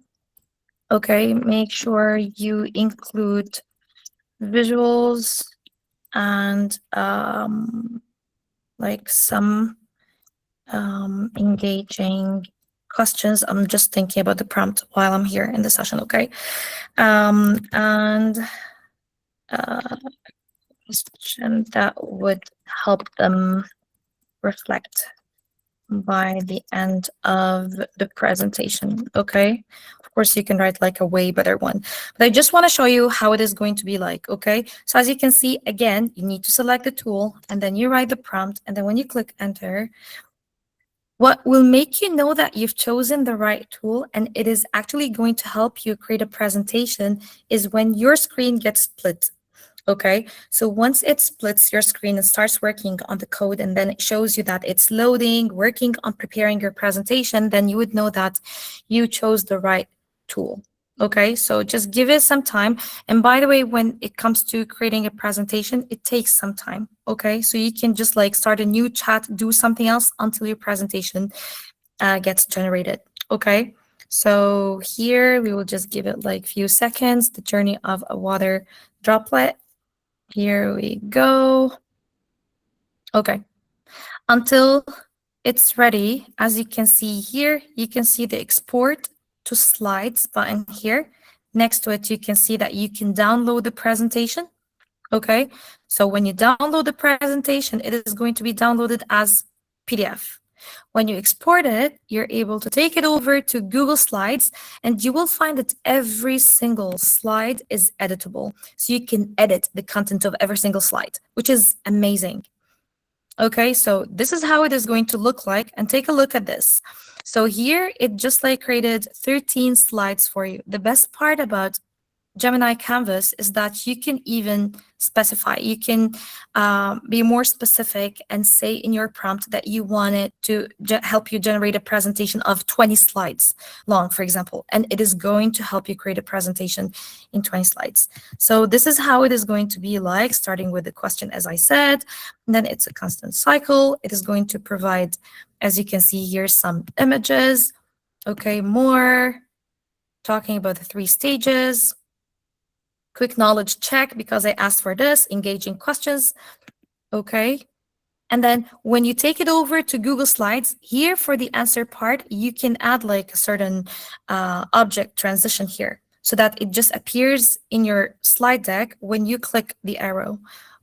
Okay, make sure you include visuals and like some engaging questions. I'm just thinking about the prompt while I'm here in the session, okay? And question that would help them reflect by the end of the presentation, okay? Of course, you can write like a way better one, but I just want to show you how it is going to be like, okay? So as you can see, again, you need to select the tool, and then you write the prompt, and then when you click enter, what will make you know that you've chosen the right tool and it is actually going to help you create a presentation is when your screen gets split. Okay, so once it splits your screen and starts working on the code, and then it shows you that it's loading, working on preparing your presentation, then you would know that you chose the right tool. Okay, so just give it some time. And by the way, when it comes to creating a presentation, it takes some time. Okay, so you can just like start a new chat, do something else until your presentation gets generated. Okay, so here we will just give it like few seconds. The journey of a water droplet. Here we go. Okay, until it's ready, as you can see here, you can see the export to slides button here. Next to it, you can see that you can download the presentation. Okay, so when you download the presentation, it is going to be downloaded as PDF. When you export it, you're able to take it over to Google Slides, and you will find that every single slide is editable. So you can edit the content of every single slide, which is amazing. Okay, so this is how it is going to look like, and take a look at this. So here it just like created 13 slides for you. The best part about Gemini Canvas is that you can even specify, you can be more specific and say in your prompt that you want it to help you generate a presentation of 20 slides long, for example, and it is going to help you create a presentation in 20 slides. So this is how it is going to be like, starting with the question, as I said, and then it's a constant cycle. It is going to provide, as you can see here, some images. Okay, more talking about the 3 stages. Quick knowledge check, because I asked for this, engaging questions. Okay. And then when you take it over to Google Slides, here for the answer part, you can add like a certain object transition here so that it just appears in your slide deck when you click the arrow.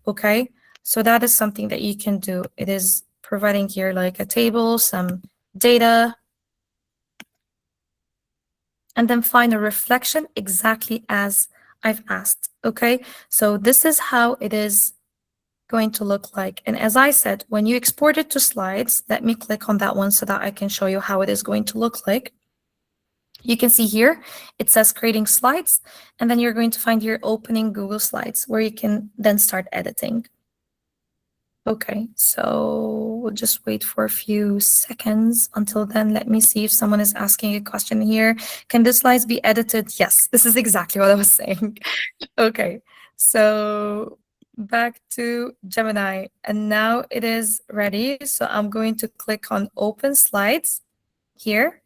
Okay. So that is something that you can do. It is providing here like a table, some data, and then find a reflection exactly as I've asked. Okay, so this is how it is going to look like. And as I said, when you export it to slides, let me click on that one so that I can show you how it is going to look like. You can see here, it says creating slides, and then you're going to find your opening Google Slides where you can then start editing. Okay, so we'll just wait for a few seconds. Until then, let me see if someone is asking a question here. Can the slides be edited? Yes, this is exactly what I was saying. Okay, so back to Gemini, and now it is ready. So I'm going to click on Open Slides here.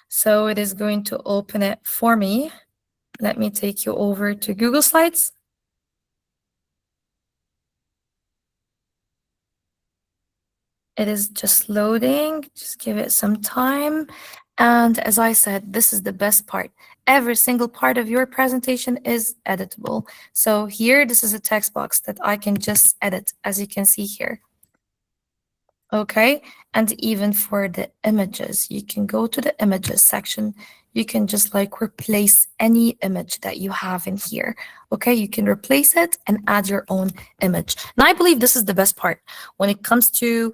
So it is going to open it for me. Let me take you over to Google Slides. It is just loading. Just give it some time. And as I said, this is the best part. Every single part of your presentation is editable. So here, this is a text box that I can just edit, as you can see here. Okay, and even for the images, you can go to the images section. You can just like replace any image that you have in here. Okay, you can replace it and add your own image. And I believe this is the best part. When it comes to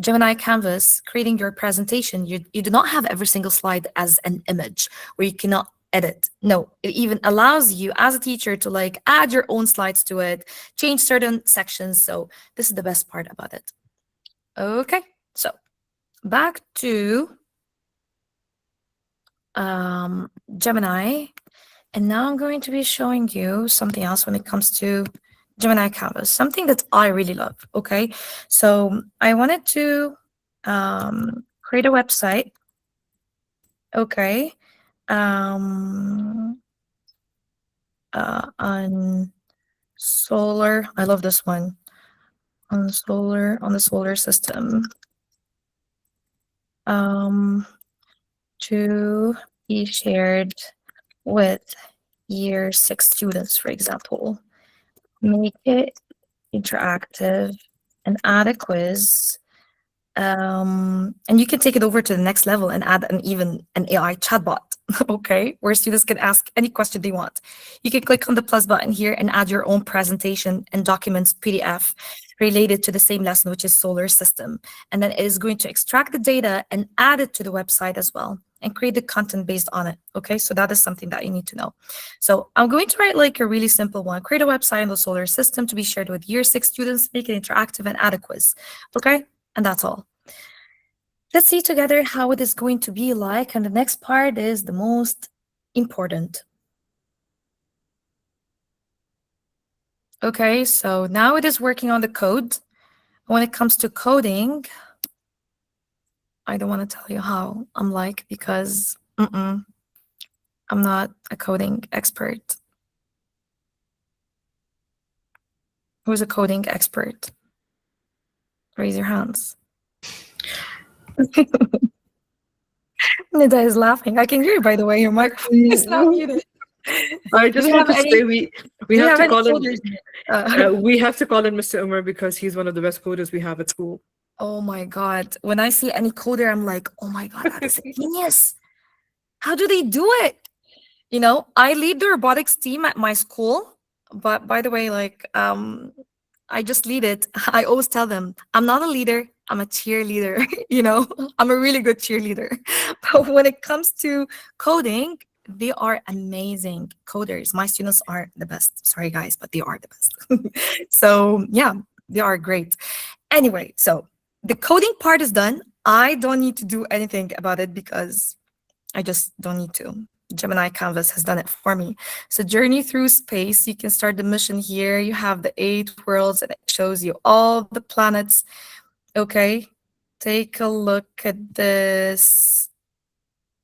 Gemini Canvas, creating your presentation, you do not have every single slide as an image where you cannot edit. No, it even allows you as a teacher to like add your own slides to it, change certain sections. So this is the best part about it. Okay, so back to Gemini, and now I'm going to be showing you something else when it comes to Gemini Canvas, something that I really love. Okay, so I wanted to create a website. Okay, on solar. I love this one. On the solar system. To be shared with year 6 students, for example. Make it interactive and add a quiz. And you can take it over to the next level and add even an AI chatbot, okay, where students can ask any question they want. You can click on the plus button here and add your own presentation and documents PDF related to the same lesson, which is solar system. And then it is going to extract the data and add it to the website as well and create the content based on it. Okay, so that is something that you need to know. So I'm going to write like a really simple one. Create a website on the solar system to be shared with year 6 students, make it interactive and add a quiz. Okay, and that's all. Let's see together how it is going to be like. And the next part is the most important. Okay, so now it is working on the code. When it comes to coding, I don't want to tell you how I'm like, because I'm not a coding expert. Who's a coding expert? Raise your hands. Nida is laughing. I can hear you, by the way. Your microphone is not muted. I just want to say we have to call him. we have to call in Mr. Umar because he's one of the best coders we have at school. Oh my God. When I see any coder, I'm like, oh my God, that is a genius. How do they do it? I lead the robotics team at my school, but by the way, like, I just lead it. I always tell them, I'm not a leader, I'm a cheerleader. I'm a really good cheerleader. But when it comes to coding, they are amazing coders. My students are the best. Sorry, guys, but they are the best. So, yeah, they are great. Anyway, so the coding part is done. I don't need to do anything about it because I just don't need to. Gemini Canvas has done it for me. So journey through space, you can start the mission here. You have the 8 worlds and it shows you all the planets. Okay, take a look at this.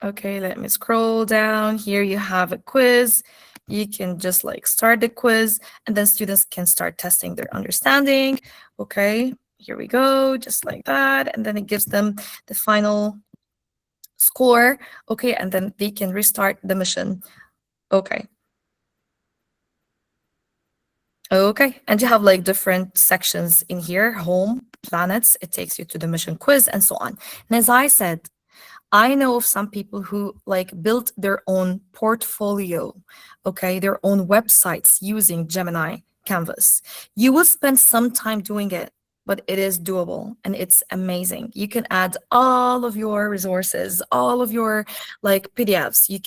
Okay, let me scroll down. Here you have a quiz. You can just like start the quiz and then students can start testing their understanding. Okay, here we go, just like that. And then it gives them the final score. Okay, and then they can restart the mission. Okay. Okay, and you have like different sections in here, home, planets, it takes you to the mission quiz and so on. And as I said, I know of some people who like built their own portfolio, okay, their own websites using Gemini Canvas. You will spend some time doing it, but it is doable and it's amazing. You can add all of your resources, all of your like PDFs. You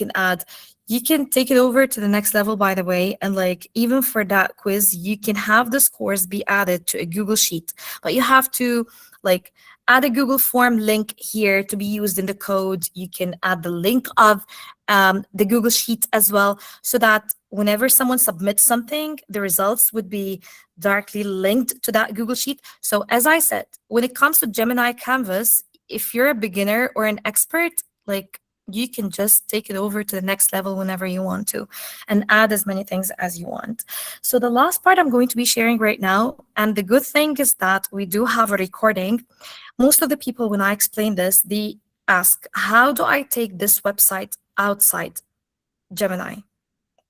can take it over to the next level, by the way. And like, even for that quiz, you can have the scores be added to a Google Sheet, but you have to like add a Google form link here to be used in the code. You can add the link of the Google Sheet as well, so that whenever someone submits something, the results would be directly linked to that Google Sheet. So as I said, when it comes to Gemini Canvas, if you're a beginner or an expert, like you can just take it over to the next level whenever you want to and add as many things as you want. So the last part I'm going to be sharing right now, and the good thing is that we do have a recording. Most of the people, when I explain this, they ask, how do I take this website outside Gemini?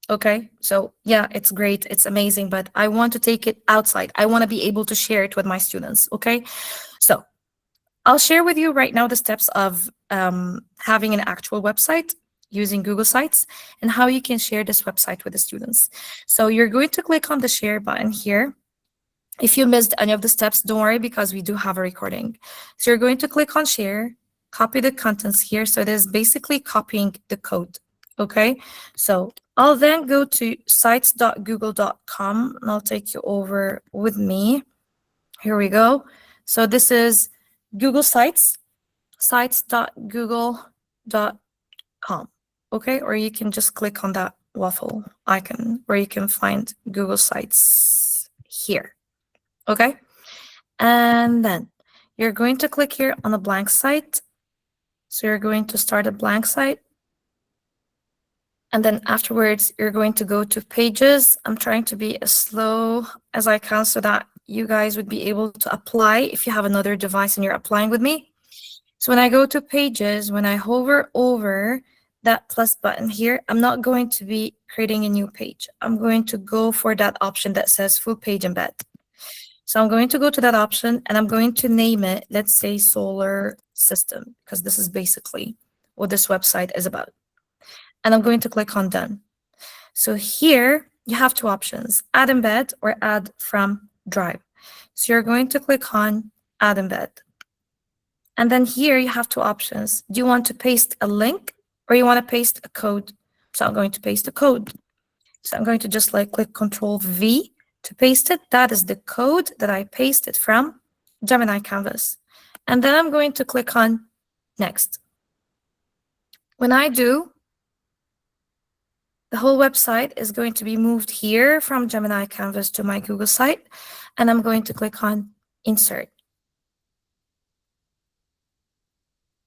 Okay, so yeah, it's great, it's amazing, but I want to take it outside. I want to be able to share it with my students, okay? So I'll share with you right now the steps of having an actual website using Google Sites and how you can share this website with the students. So you're going to click on the share button here. If you missed any of the steps, don't worry, because we do have a recording. So you're going to click on share, copy the contents here. So it is basically copying the code, okay? So I'll then go to sites.google.com and I'll take you over with me. Here we go. So this is Google Sites, sites.google.com, okay? Or you can just click on that waffle icon where you can find Google Sites here, okay? And then you're going to click here on a blank site. So you're going to start a blank site. And then afterwards, you're going to go to pages. I'm trying to be as slow as I can so that you guys would be able to apply if you have another device and you're applying with me. So when I go to pages, when I hover over that plus button here, I'm not going to be creating a new page. I'm going to go for that option that says full page embed. So I'm going to go to that option and I'm going to name it, let's say solar system, because this is basically what this website is about. And I'm going to click on done. So here you have two options, add embed or add from drive. So you're going to click on add embed. And then here you have two options. Do you want to paste a link or you want to paste a code? So I'm going to paste a code. So I'm going to just like click Control V to paste it. That is the code that I pasted from Gemini Canvas. And then I'm going to click on next. When I do, the whole website is going to be moved here from Gemini Canvas to my Google site. And I'm going to click on insert.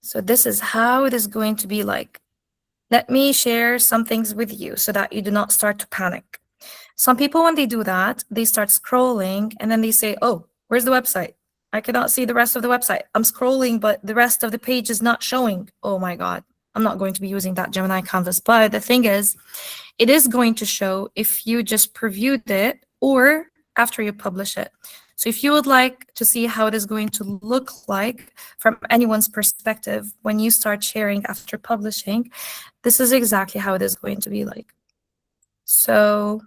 So this is how it is going to be like. Let me share some things with you so that you do not start to panic. Some people, when they do that, they start scrolling and then they say, oh, where's the website? I cannot see the rest of the website. I'm scrolling, but the rest of the page is not showing. Oh my God, I'm not going to be using that Gemini Canvas. But the thing is, it is going to show if you just previewed it or after you publish it. So if you would like to see how it is going to look like from anyone's perspective when you start sharing after publishing, this is exactly how it is going to be like. So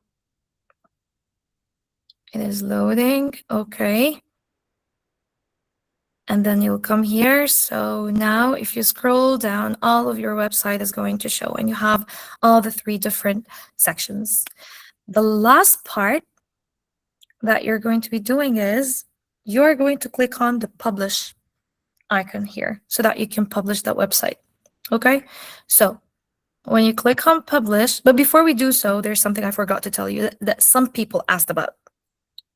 it is loading. Okay. And then you'll come here. So now if you scroll down, all of your website is going to show, and you have all the 3 different sections. The last part that you're going to be doing is you're going to click on the publish icon here so that you can publish that website. Okay. So when you click on publish, but before we do so, there's something I forgot to tell you that some people asked about.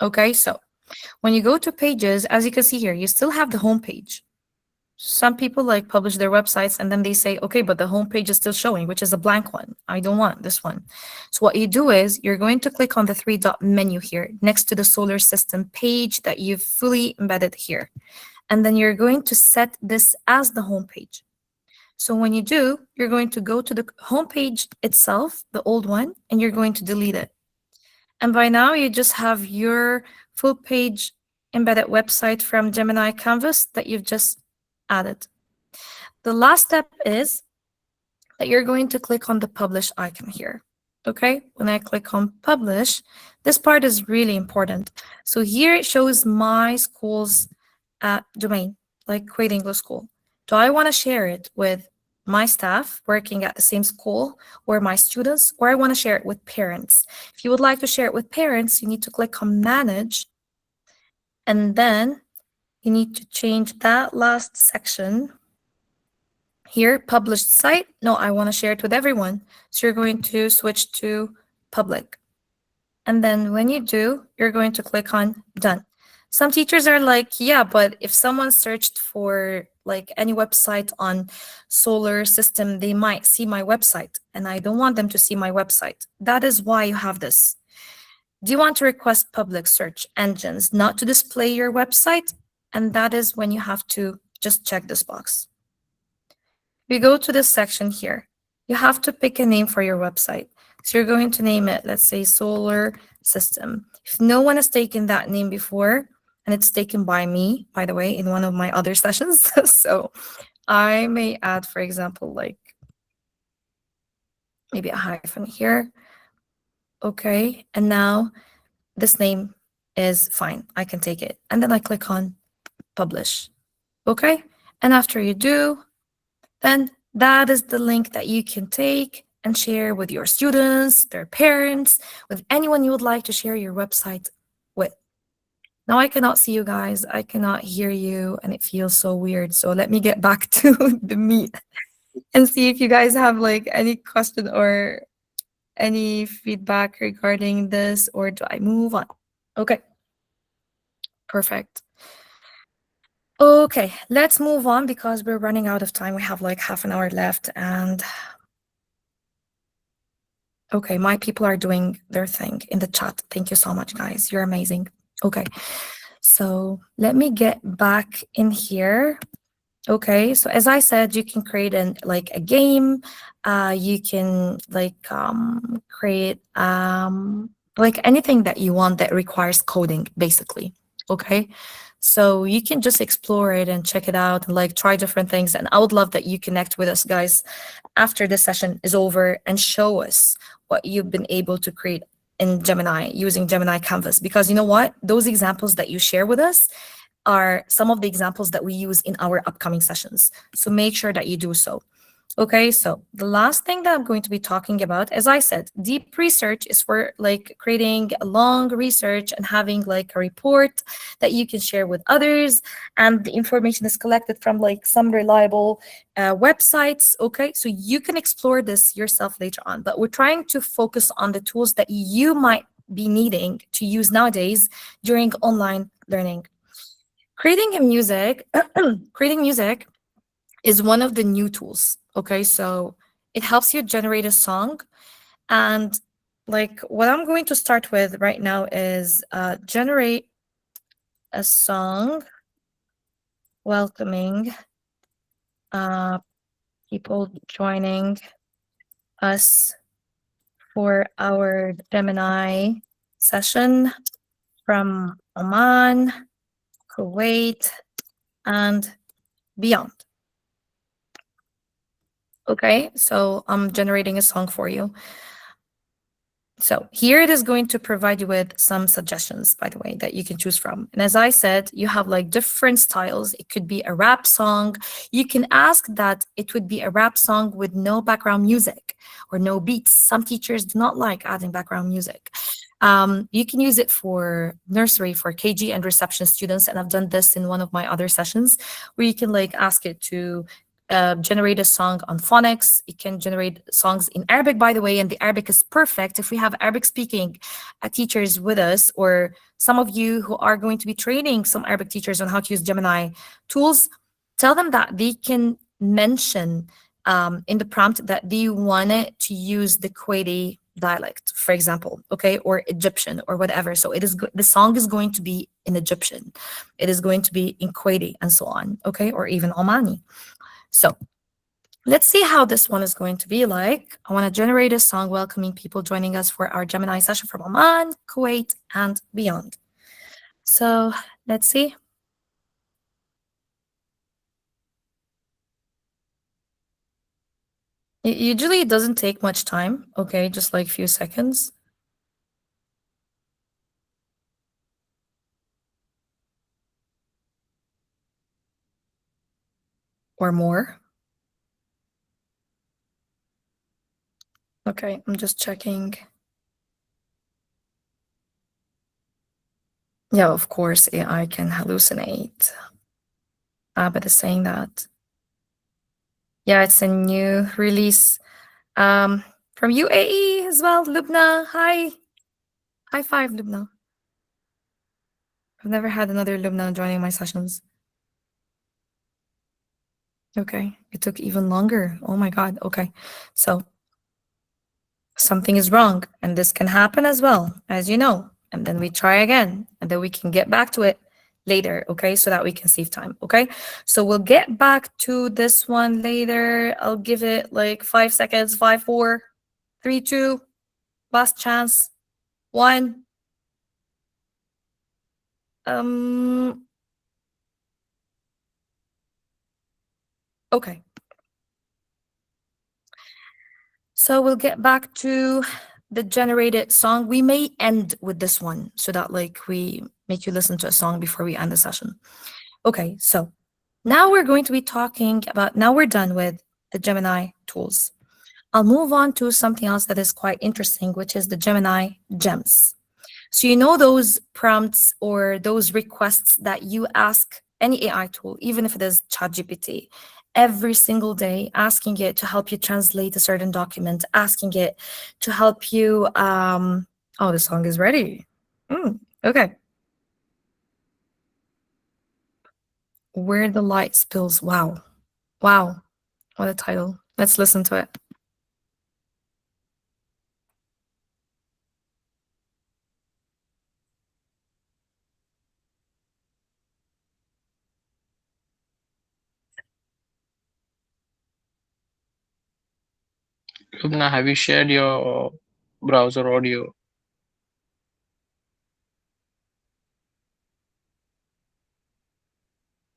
Okay. So when you go to pages, as you can see here, you still have the home page. Some people like publish their websites and then they say, okay, but the home page is still showing, which is a blank one. I don't want this one. So what you do is you're going to click on the 3-dot menu here next to the solar system page that you've fully embedded here. And then you're going to set this as the home page. So when you do, you're going to go to the home page itself, the old one, and you're going to delete it. And by now you just have your full page embedded website from Gemini Canvas that you've just added. The last step is that you're going to click on the publish icon here. Okay, when I click on publish, this part is really important. So here it shows my school's domain, like Kuwait English School. Do I want to share it with my staff working at the same school or my students, or I want to share it with parents? If you would like to share it with parents, you need to click on manage, and then you need to change that last section here, published site. No, I want to share it with everyone. So you're going to switch to public. And then when you do, you're going to click on done. Some teachers are like, yeah, but if someone searched for like any website on solar system, they might see my website, and I don't want them to see my website. That is why you have this. Do you want to request public search engines not to display your website? And that is when you have to just check this box. We go to this section here. You have to pick a name for your website. So you're going to name it, let's say, solar system. If no one has taken that name before, and it's taken by me, by the way, in one of my other sessions, so I may add, for example, like maybe a hyphen here. Okay, and now this name is fine. I can take it. And then I click on publish. Okay, and after you do, then that is the link that you can take and share with your students, their parents, with anyone you would like to share your website with. Now I cannot see you guys, I cannot hear you, and it feels so weird. So let me get back to the meet and see if you guys have like any question or any feedback regarding this, or do I move on? Okay, perfect. Okay, let's move on because we're running out of time. We have like half an hour left, and okay, my people are doing their thing in the chat. Thank you so much, guys. You're amazing. Okay, so let me get back in here. Okay, so as I said, you can create like a game. You can like create like anything that you want that requires coding, basically. Okay, so you can just explore it and check it out and like try different things. And I would love that you connect with us, guys, after this session is over and show us what you've been able to create in Gemini using Gemini Canvas. Because you know what? Those examples that you share with us are some of the examples that we use in our upcoming sessions. So make sure that you do so. Okay, so the last thing that I'm going to be talking about, as I said, deep research is for like creating a long research and having like a report that you can share with others. And the information is collected from like some reliable websites. Okay, so you can explore this yourself later on. But we're trying to focus on the tools that you might be needing to use nowadays during online learning. Creating music is one of the new tools. Okay, so it helps you generate a song. And like what I'm going to start with right now is generate a song welcoming people joining us for our Gemini session from Oman, Kuwait, and beyond. Okay, so I'm generating a song for you. So here it is going to provide you with some suggestions, by the way, that you can choose from. And as I said, you have like different styles. It could be a rap song. You can ask that it would be a rap song with no background music or no beats. Some teachers do not like adding background music. You can use it for nursery, for KG and reception students. And I've done this in one of my other sessions where you can like ask it to generate a song on phonics. It can generate songs in Arabic, by the way, and the Arabic is perfect. If we have Arabic speaking teachers with us, or some of you who are going to be training some Arabic teachers on how to use Gemini tools, tell them that they can mention in the prompt that they want it to use the Kuwaiti dialect, for example, okay, or Egyptian or whatever. So it is the song is going to be in Egyptian, it is going to be in Kuwaiti, and so on, okay, or even Omani. So let's see how this one is going to be like. I want to generate a song welcoming people joining us for our Gemini session from Oman, Kuwait, and beyond. So let's see. Usually it doesn't take much time, okay, just like a few seconds. Or more. Okay, I'm just checking. Yeah, of course, AI can hallucinate. Abed is saying that. Yeah, it's a new release from UAE as well. Lubna, hi. High five, Lubna. I've never had another Lubna joining my sessions. Okay, it took even longer. Oh my God. Okay, so something is wrong, and this can happen as well, as you know. And then we try again, and then we can get back to it later, okay, so that we can save time, okay? So we'll get back to this one later. I'll give it like 5 seconds. 5, 4, 3, 2, last chance. 1. Okay. So we'll get back to the generated song. We may end with this one so that like we make you listen to a song before we end the session. Okay, so now we're going to be talking about, now we're done with the Gemini tools. I'll move on to something else that is quite interesting, which is the Gemini gems. So you know those prompts or those requests that you ask any AI tool, even if it is ChatGPT, every single day, asking it to help you translate a certain document, asking it to help you. Oh, the song is ready. Okay. Where the light spills. Wow. Wow. What a title. Let's listen to it. Lubna, have you shared your browser audio?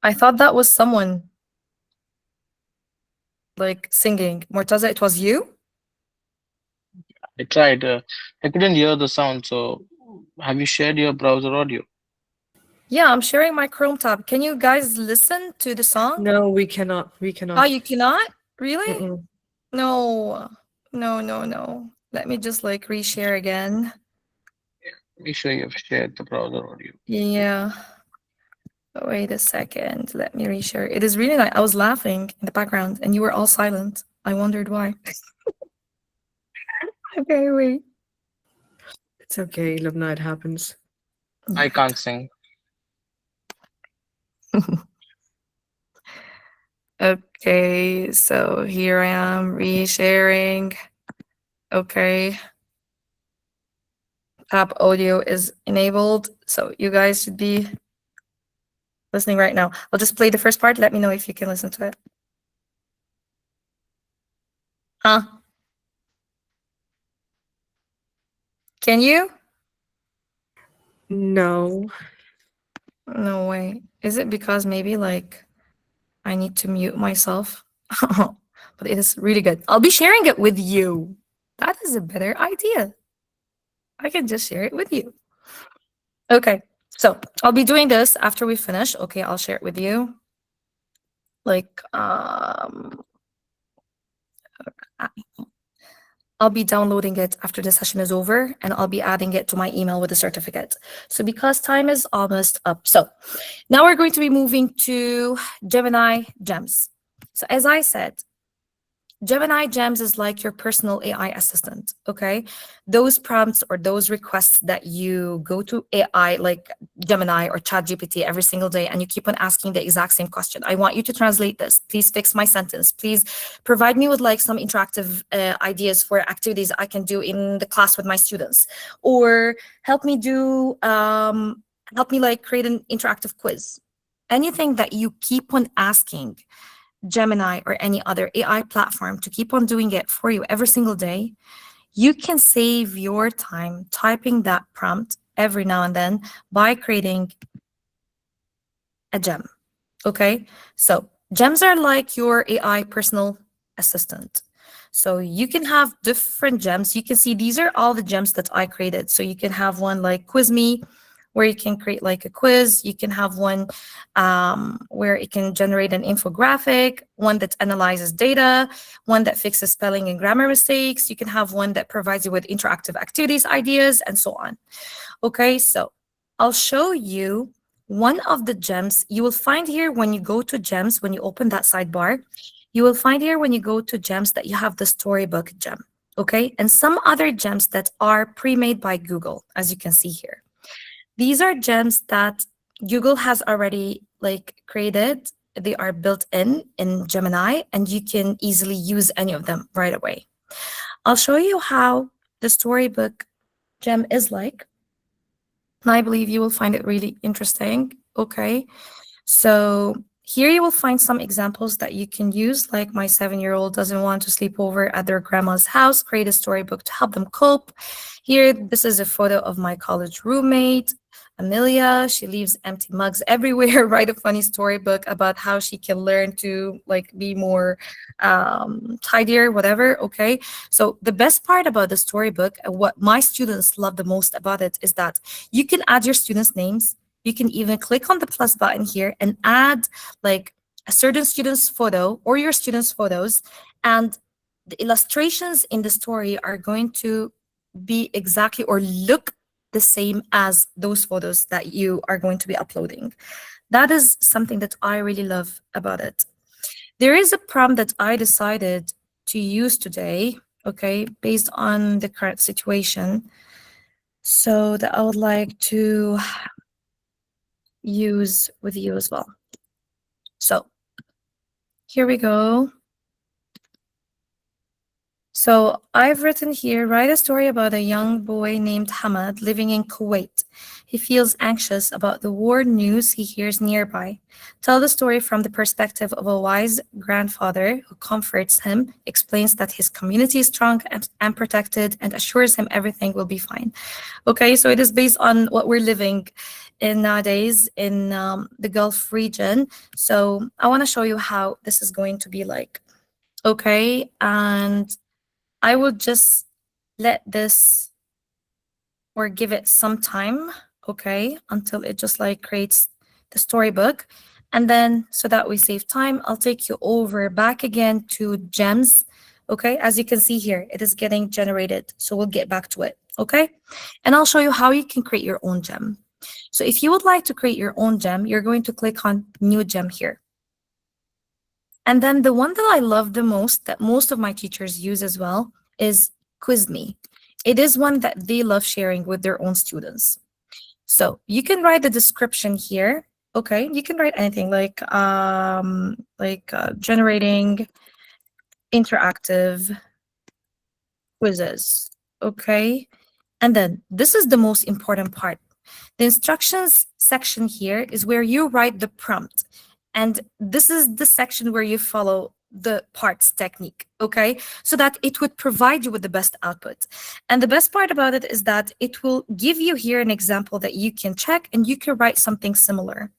I thought that was someone like singing. Mortaza, it was you? I tried. I couldn't hear the sound. So, have you shared your browser audio? Yeah, I'm sharing my Chrome tab. Can you guys listen to the song? No, we cannot. We Oh, cannot. you cannot? Really? Mm-mm. No. No, no, no. Let me just like reshare again. Make sure you've shared the browser audio. Yeah. Wait a second. Let me reshare. It is really nice. I was laughing in the background and you were all silent. I wondered why. Okay, wait. It's okay, Lubna, it happens. I can't sing. Okay, so here I am resharing. Okay. App audio is enabled. So you guys should be listening right now. I'll just play the first part. Let me know if you can listen to it. Huh? Can you? No. No way. Is it because maybe like I need to mute myself? But it is really good. I'll be sharing it with you. That is a better idea. I can just share it with you. Okay. So I'll be doing this after we finish. Okay, I'll share it with you. Like I'll be downloading it after the session is over and I'll be adding it to my email with the certificate. So because time is almost up. So now we're going to be moving to Gemini Gems. So as I said, Gemini Gems is like your personal AI assistant, okay? Those prompts or those requests that you go to AI like Gemini or ChatGPT every single day and you keep on asking the exact same question. I want you to translate this. Please fix my sentence. Please provide me with like some interactive ideas for activities I can do in the class with my students. Or help me do, help me like create an interactive quiz. Anything that you keep on asking Gemini or any other AI platform to keep on doing it for you every single day, you can save your time typing that prompt every now and then by creating a gem. Okay, so gems are like your AI personal assistant. So you can have different gems. You can see these are all the gems that I created. So you can have one like Quiz Me, where you can create like a quiz. You can have one where it can generate an infographic, one that analyzes data, one that fixes spelling and grammar mistakes. You can have one that provides you with interactive activities, ideas, and so on. Okay, so I'll show you one of the gems you will find here when you go to gems, when you open that sidebar. You will find here when you go to gems that you have the storybook gem, okay? And some other gems that are pre-made by Google, as you can see here. These are gems that Google has already like created. They are built in Gemini, and you can easily use any of them right away. I'll show you how the storybook gem is like. And I believe you will find it really interesting. Okay. So here you will find some examples that you can use, like my 7-year-old doesn't want to sleep over at their grandma's house, create a storybook to help them cope. Here, this is a photo of my college roommate, Amelia. She leaves empty mugs everywhere. Write a funny storybook about how she can learn to like be more tidier, whatever. Okay. So the best part about the storybook, what my students love the most about it, is that you can add your students' names. You can even click on the plus button here and add like a certain student's photo or your students' photos, and the illustrations in the story are going to be exactly or look the same as those photos that you are going to be uploading. That is something that I really love about it. There is a prompt that I decided to use today, okay, based on the current situation. So that I would like to use with you as well. So here we go. So I've written here, write a story about a young boy named Hamad living in Kuwait. He feels anxious about the war news he hears nearby. Tell the story from the perspective of a wise grandfather who comforts him, explains that his community is strong and protected, and assures him everything will be fine. Okay, so it is based on what we're living in nowadays in the Gulf region. So I want to show you how this is going to be like. Okay, and I will just let this or give it some time, okay, until it just like creates the storybook. And then so that we save time, I'll take you over back again to gems. Okay, as you can see here, it is getting generated. So we'll get back to it, okay? And I'll show you how you can create your own gem. So if you would like to create your own gem, you're going to click on new gem here. And then the one that I love the most, that most of my teachers use as well, is Quiz Me. It is one that they love sharing with their own students. So you can write the description here. Okay, you can write anything like generating interactive quizzes. Okay, and then this is the most important part. The instructions section here is where you write the prompt. And this is the section where you follow the parts technique, okay? So that it would provide you with the best output. And the best part about it is that it will give you here an example that you can check and you can write something similar.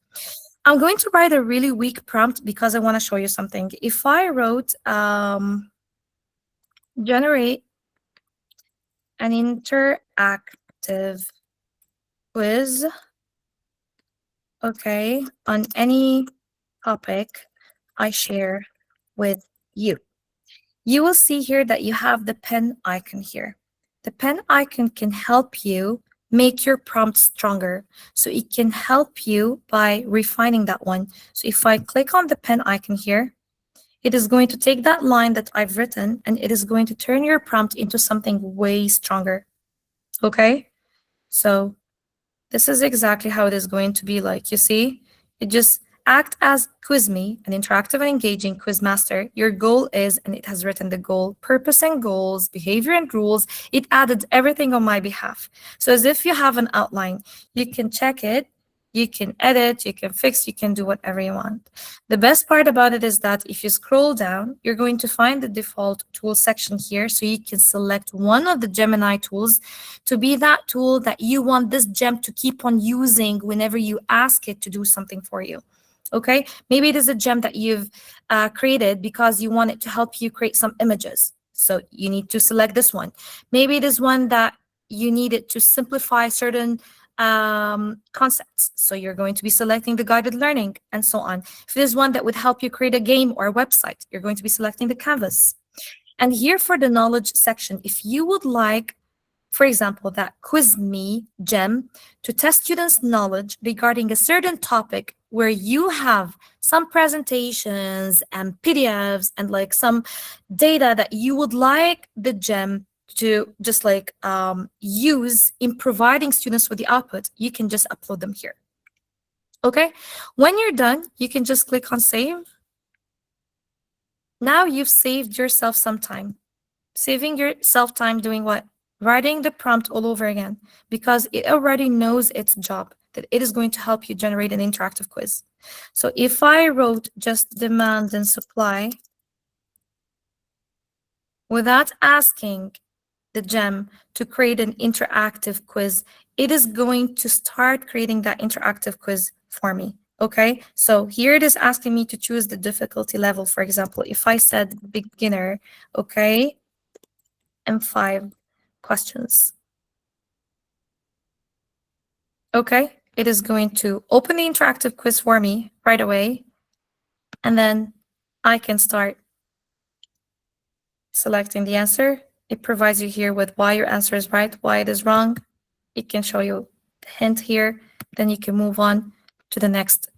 I'm going to write a really weak prompt because I want to show you something. If I wrote generate an interactive quiz, okay, on any topic I share with you, you will see here that you have the pen icon here. The pen icon can help you make your prompt stronger. So it can help you by refining that one. So if I click on the pen icon here, it is going to take that line that I've written and it is going to turn your prompt into something way stronger. Okay? So this is exactly how it is going to be like. You see, it just act as QuizMe, an interactive and engaging quiz master. Your goal is, and it has written the goal, purpose and goals, behavior and rules. It added everything on my behalf. So as if you have an outline, you can check it, you can edit, you can fix, you can do whatever you want. The best part about it is that if you scroll down, you're going to find the default tool section here. So you can select one of the Gemini tools to be that tool that you want this gem to keep on using whenever you ask it to do something for you. Okay, maybe it is a gem that you've created because you want it to help you create some images. So you need to select this one. Maybe it is one that you need it to simplify certain concepts. So you're going to be selecting the guided learning and so on. If there's one that would help you create a game or a website, you're going to be selecting the canvas. And here for the knowledge section, if you would like, for example, that Quiz Me gem to test students' knowledge regarding a certain topic where you have some presentations and PDFs and like some data that you would like the gem to just like use in providing students with the output, you can just upload them here. Okay, when you're done, you can just click on save. Now you've saved yourself some time. Saving yourself time doing what? Writing the prompt all over again, because it already knows its job, that it is going to help you generate an interactive quiz. So if I wrote just demand and supply without asking the gem to create an interactive quiz, it is going to start creating that interactive quiz for me. Okay, so here it is asking me to choose the difficulty level. For example, if I said beginner, okay, and 5 questions. Okay, it is going to open the interactive quiz for me right away, and then I can start selecting the answer. It provides you here with why your answer is right, why it is wrong. It can show you the hint here, then you can move on to the next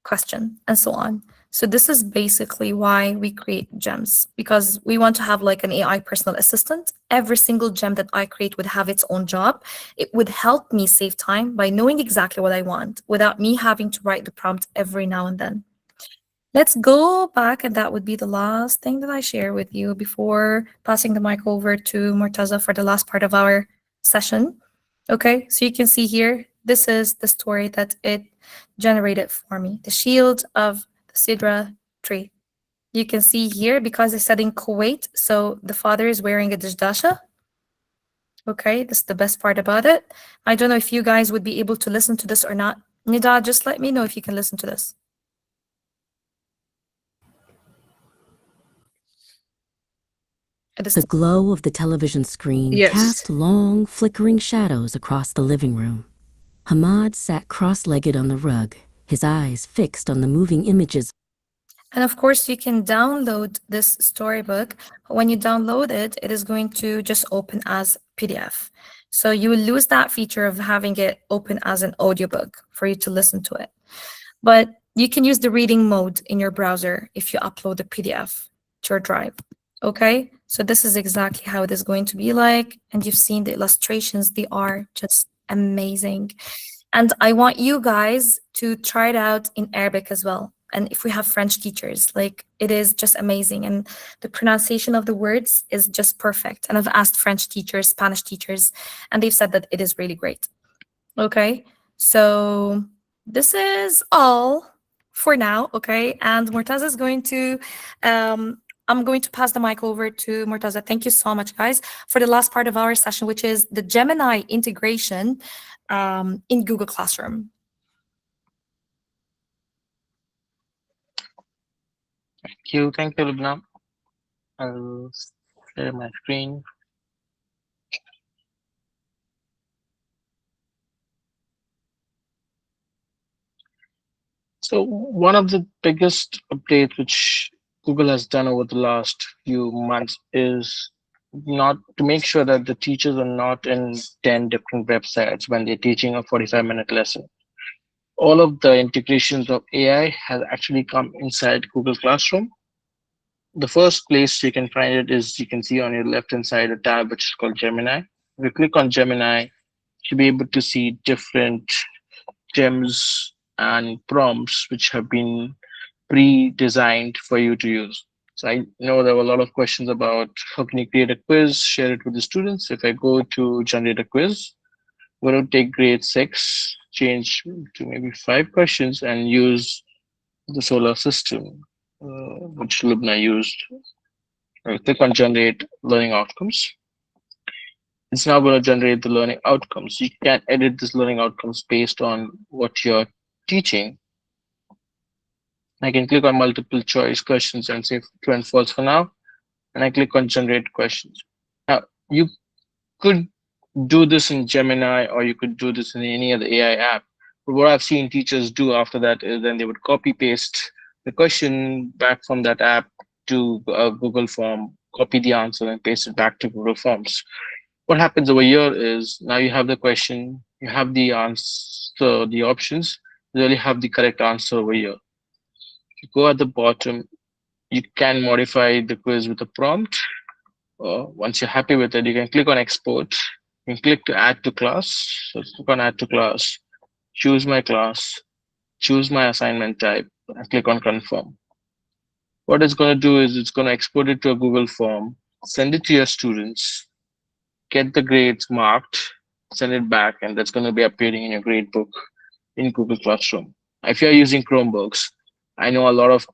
question and so on. So this is basically why we create gems, because we want to have like an AI personal assistant. Every single gem that I create would have its own job. It would help me save time by knowing exactly what I want without me having to write the prompt every now and then. Let's go back, and that would be the last thing that I share with you before passing the mic over to Murtaza for the last part of our session. Okay, so you can see here, this is the story that it generated for me, the shield of the Sidra tree. You can see here, because I said in Kuwait, so the father is wearing a dishdasha. Okay, this is the best part about it. I don't know if you guys would be able to listen to this or not. Nida, just let me know if you can listen to this. The glow of the television screen Yes. cast long, flickering shadows across the living room. Hamad sat cross-legged on the rug, his eyes fixed on the moving images. And of course, you can download this storybook. When you download it, it is going to just open as PDF. So you will lose that feature of having it open as an audiobook for you to listen to it. But you can use the reading mode in your browser if you upload the PDF to your drive. Okay, so this is exactly how it is going to be like. And you've seen the illustrations, they are just amazing. And I want you guys to try it out in Arabic as well. And if we have French teachers, like it is just amazing. And the pronunciation of the words is just perfect. And I've asked French teachers, Spanish teachers, and they've said that it is really great. Okay, so this is all for now, okay? And Murtaza is going to, I'm going to pass the mic over to Murtaza. Thank you so much, guys, for the last part of our session, which is the Gemini integration in Google Classroom. Thank you, Lubna. I'll share my screen. So one of the biggest updates which Google has done over the last few months is not to make sure that the teachers are not in 10 different websites when they're teaching a 45-minute lesson. All of the integrations of AI has actually come inside Google Classroom. The first place you can find it is you can see on your left hand side a tab which is called Gemini. If you click on Gemini, you'll be able to see different gems and prompts which have been pre-designed for you to use. So I know there were a lot of questions about how can you create a quiz, share it with the students. If I go to generate a quiz, I'm going to take grade 6, change to maybe 5 questions and use the solar system, which Lubna used. I'll click on generate learning outcomes. It's now going to generate the learning outcomes. You can edit this learning outcomes based on what you're teaching. I can click on multiple choice questions and say true and false for now. And I click on generate questions. Now, you could do this in Gemini or you could do this in any other AI app. But what I've seen teachers do after that is then they would copy paste the question back from that app to a Google form, copy the answer and paste it back to Google Forms. What happens over here is now you have the question, you have the answer, the options, you really have the correct answer over here. You go at the bottom, you can modify the quiz with a prompt. Once you're happy with it, you can click on export. You can click to add to class. So click on add to class, choose my class, choose my assignment type, and click on confirm. What it's going to do is it's going to export it to a Google form, send it to your students, get the grades marked, send it back, and that's going to be appearing in your grade book in Google Classroom. If you're using Chromebooks, I know a lot of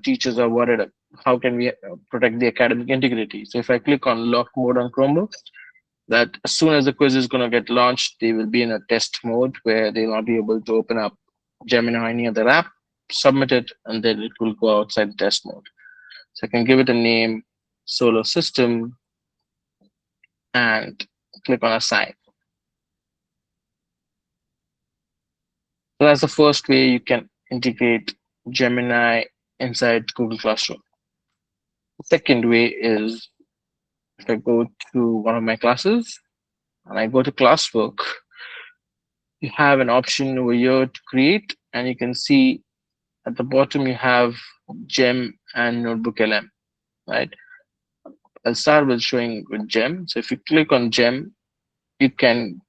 teachers are worried how can we protect the academic integrity. So if I click on lock mode on Chromebooks, that as soon as the quiz is going to get launched, they will be in a test mode where they'll not be able to open up Gemini or any other app, submit it, and then it will go outside the test mode. So I can give it a name, Solar System, and click on assign. So that's the first way you can integrate Gemini inside Google Classroom. The second way is if I go to one of my classes and I go to classwork, you have an option over here to create, and you can see at the bottom you have Gem and Notebook LM, right? I'll start with showing with Gem. So if you click on Gem, you can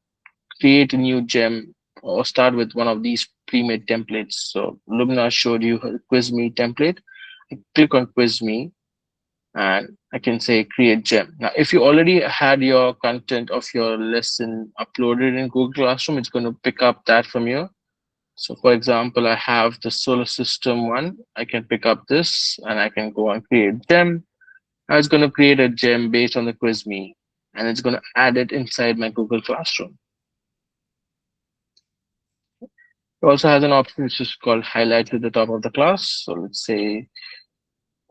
create a new gem or start with one of these pre-made templates. So Lubna showed you her Quiz Me template. I click on Quiz Me and I can say create gem. Now, if you already had your content of your lesson uploaded in Google Classroom, it's going to pick up that from here. So for example, I have the solar system one. I can pick up this and I can go and create gem. Now it's going to create a gem based on the Quiz Me, and it's going to add it inside my Google Classroom. It also has an option which is called highlight to the top of the class. So let's say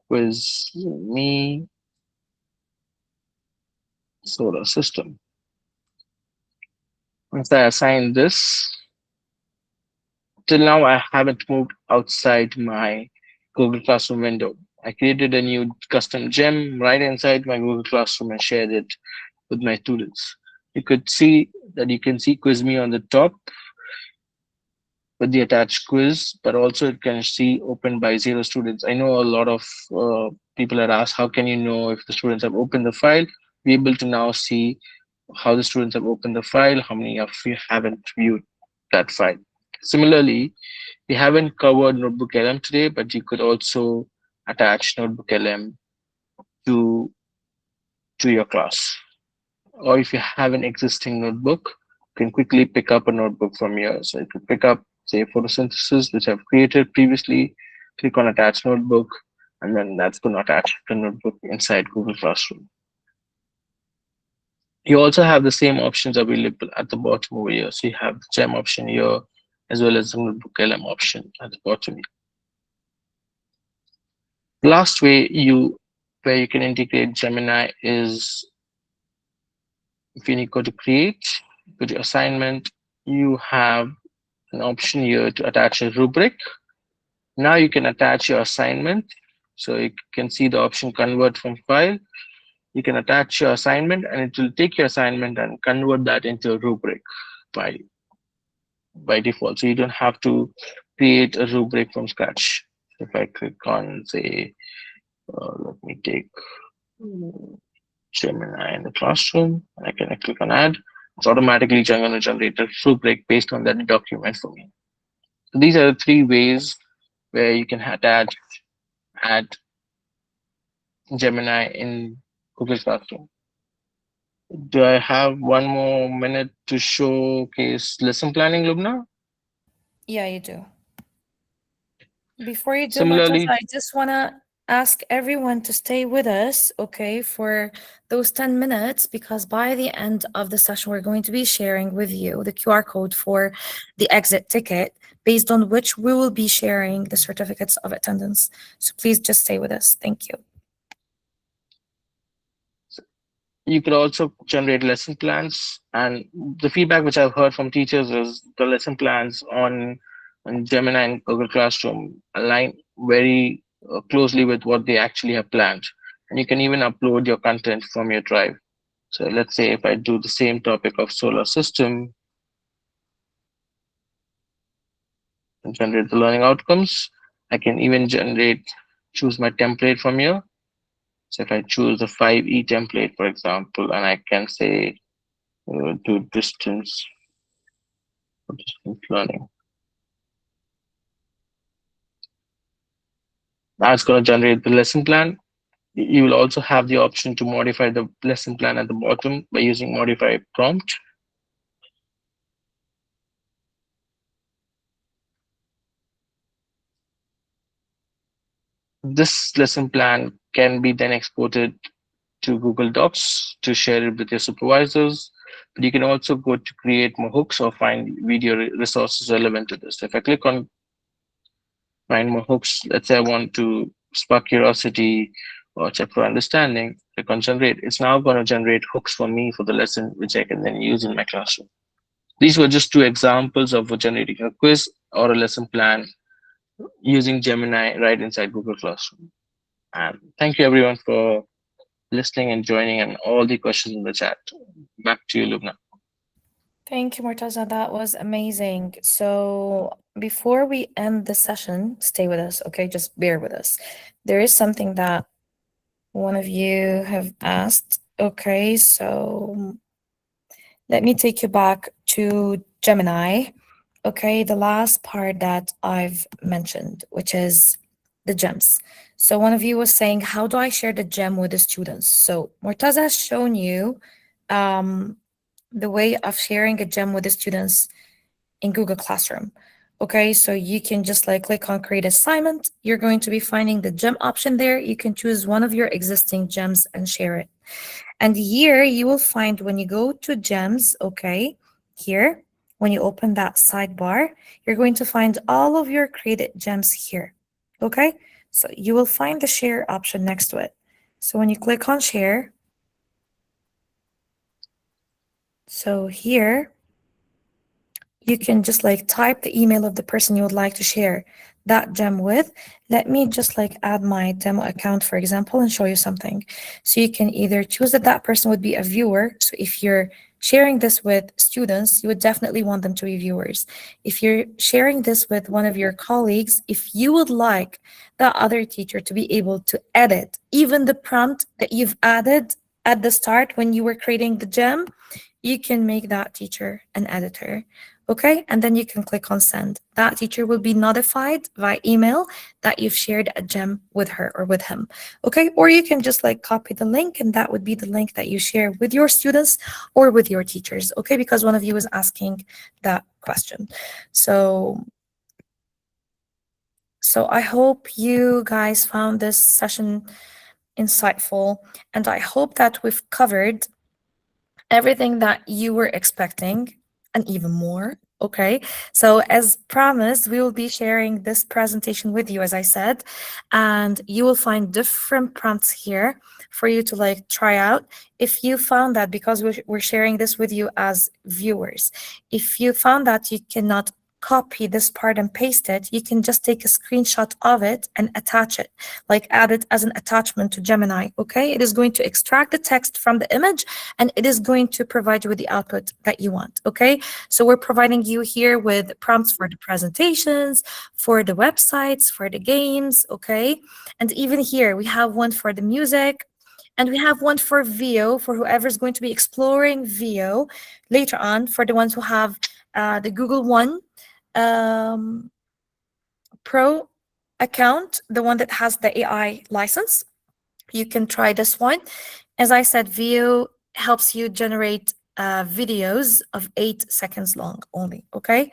Quiz Me solar system. Once I assign this, till now I haven't moved outside my Google Classroom window. I created a new custom gem right inside my Google Classroom and shared it with my students. You could see that you can see Quiz Me on the top with the attached quiz, but also it can see opened by 0 students. I know a lot of people had asked, how can you know if the students have opened the file? Be able to now see how the students have opened the file, how many of you haven't viewed that file. Similarly, we haven't covered Notebook LM today, but you could also attach Notebook LM to your class. Or if you have an existing notebook, you can quickly pick up a notebook from here. So you can pick up say photosynthesis, which I've created previously. Click on attach notebook, and then that's going to attach the notebook inside Google Classroom. You also have the same options available at the bottom over here. So you have the gem option here, as well as the notebook LM option at the bottom. Last way where you can integrate Gemini is if you go to create, go to assignment, you have an option here to attach a rubric. Now you can attach your assignment. So you can see the option convert from file. You can attach your assignment and it will take your assignment and convert that into a rubric by default. So you don't have to create a rubric from scratch. If I click on, say, let me take Gemini in the classroom, and I can click on add. It's automatically going to generate a rubric based on that document for me. So these are the three ways where you can add Gemini in Google Classroom. Do I have one more minute to showcase lesson planning, Lubna? Yeah, you do. Before you do, Mortaza, Similarly, I just want to ask everyone to stay with us, okay, for those 10 minutes, because by the end of the session, we're going to be sharing with you the QR code for the exit ticket, based on which we will be sharing the certificates of attendance. So please just stay with us. Thank you. you could also generate lesson plans, and the feedback which I've heard from teachers is the lesson plans on Gemini and Google Classroom align very closely with what they actually have planned. And you can even upload your content from your drive. So let's say if I do the same topic of solar system and generate the learning outcomes, I can even choose my template from here. So if I choose the 5E template, for example, and I can say do distance learning. Now it's going to generate the lesson plan. You will also have the option to modify the lesson plan at the bottom by using modify prompt. This lesson plan can be then exported to Google Docs to share it with your supervisors. But you can also go to create more hooks or find video resources relevant to this. If I click on find more hooks, let's say I want to spark curiosity or check for understanding, click on generate. It's now going to generate hooks for me for the lesson, which I can then use in my classroom. These were just two examples of generating a quiz or a lesson plan using Gemini right inside Google Classroom. And thank you everyone for listening and joining and all the questions in the chat. Back to you, Lubna. Thank you, Mortaza. That was amazing. So before we end the session, stay with us, okay? Just bear with us. There is something that one of you have asked. Okay, so let me take you back to Gemini. Okay, the last part that I've mentioned, which is the gems. So one of you was saying, how do I share the gem with the students? So Mortaza has shown you the way of sharing a gem with the students in Google Classroom. Okay, so you can just click on create assignment. You're going to be finding the gem option there. You can choose one of your existing gems and share it. And here you will find when you go to gems, okay, here, when you open that sidebar, you're going to find all of your created gems here. Okay, so you will find the share option next to it. So when you click on share, so here, you can just type the email of the person you would like to share that gem with. Let me just add my demo account, for example, and show you something. So you can either choose that person would be a viewer. So if you're sharing this with students, you would definitely want them to be viewers. If you're sharing this with one of your colleagues, if you would like that other teacher to be able to edit even the prompt that you've added at the start when you were creating the gem, you can make that teacher an editor. Okay, and then you can click on send. That teacher will be notified via email that you've shared a gem with her or with him. Okay, or you can just copy the link, and that would be the link that you share with your students or with your teachers. Okay, because one of you is asking that question. So So I hope you guys found this session insightful, and I hope that we've covered everything that you were expecting and even more. Okay, so as promised, we will be sharing this presentation with you, as I said, and you will find different prompts here for you to like try out. If you found that, because we're sharing this with you as viewers, if you found that you cannot copy this part and paste it, you can just take a screenshot of it and attach it, like add it as an attachment to Gemini. Okay, it is going to extract the text from the image and it is going to provide you with the output that you want. Okay, so we're providing you here with prompts for the presentations, for the websites, for the games. Okay, and even here we have one for the music, and we have one for VO for whoever's going to be exploring VO later on, for the ones who have the Google One um, Pro account, the one that has the AI license. You can try this one. As I said, VO helps you generate videos of 8 seconds long only. Okay,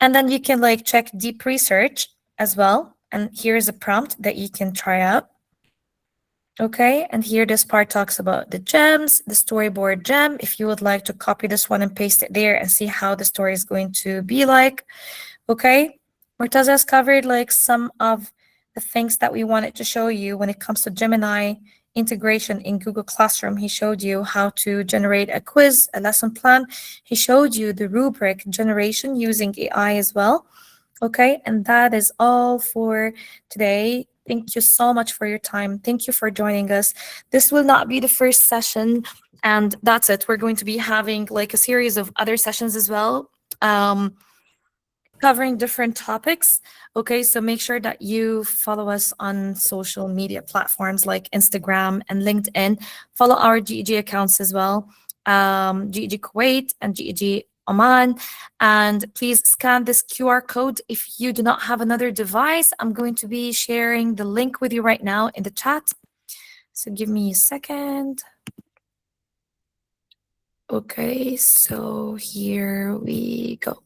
and then you can like check deep research as well. And here's a prompt that you can try out. Okay, and here this part talks about the gems, the storyboard gem. If you would like to copy this one and paste it there and see how the story is going to be like. Okay, Murtaza has covered like some of the things that we wanted to show you when it comes to Gemini integration in Google Classroom. He showed you how to generate a quiz, a lesson plan. He showed you the rubric generation using AI as well. Okay, and that is all for today. Thank you so much for your time. Thank you for joining us. This will not be the first session, and that's it. We're going to be having like a series of other sessions as well. Covering different topics. Okay, so make sure that you follow us on social media platforms like Instagram and LinkedIn. Follow our GEG accounts as well, GEG Kuwait and GEG Oman. And please scan this QR code if you do not have another device. I'm going to be sharing the link with you right now in the chat. So give me a second. Okay, so here we go.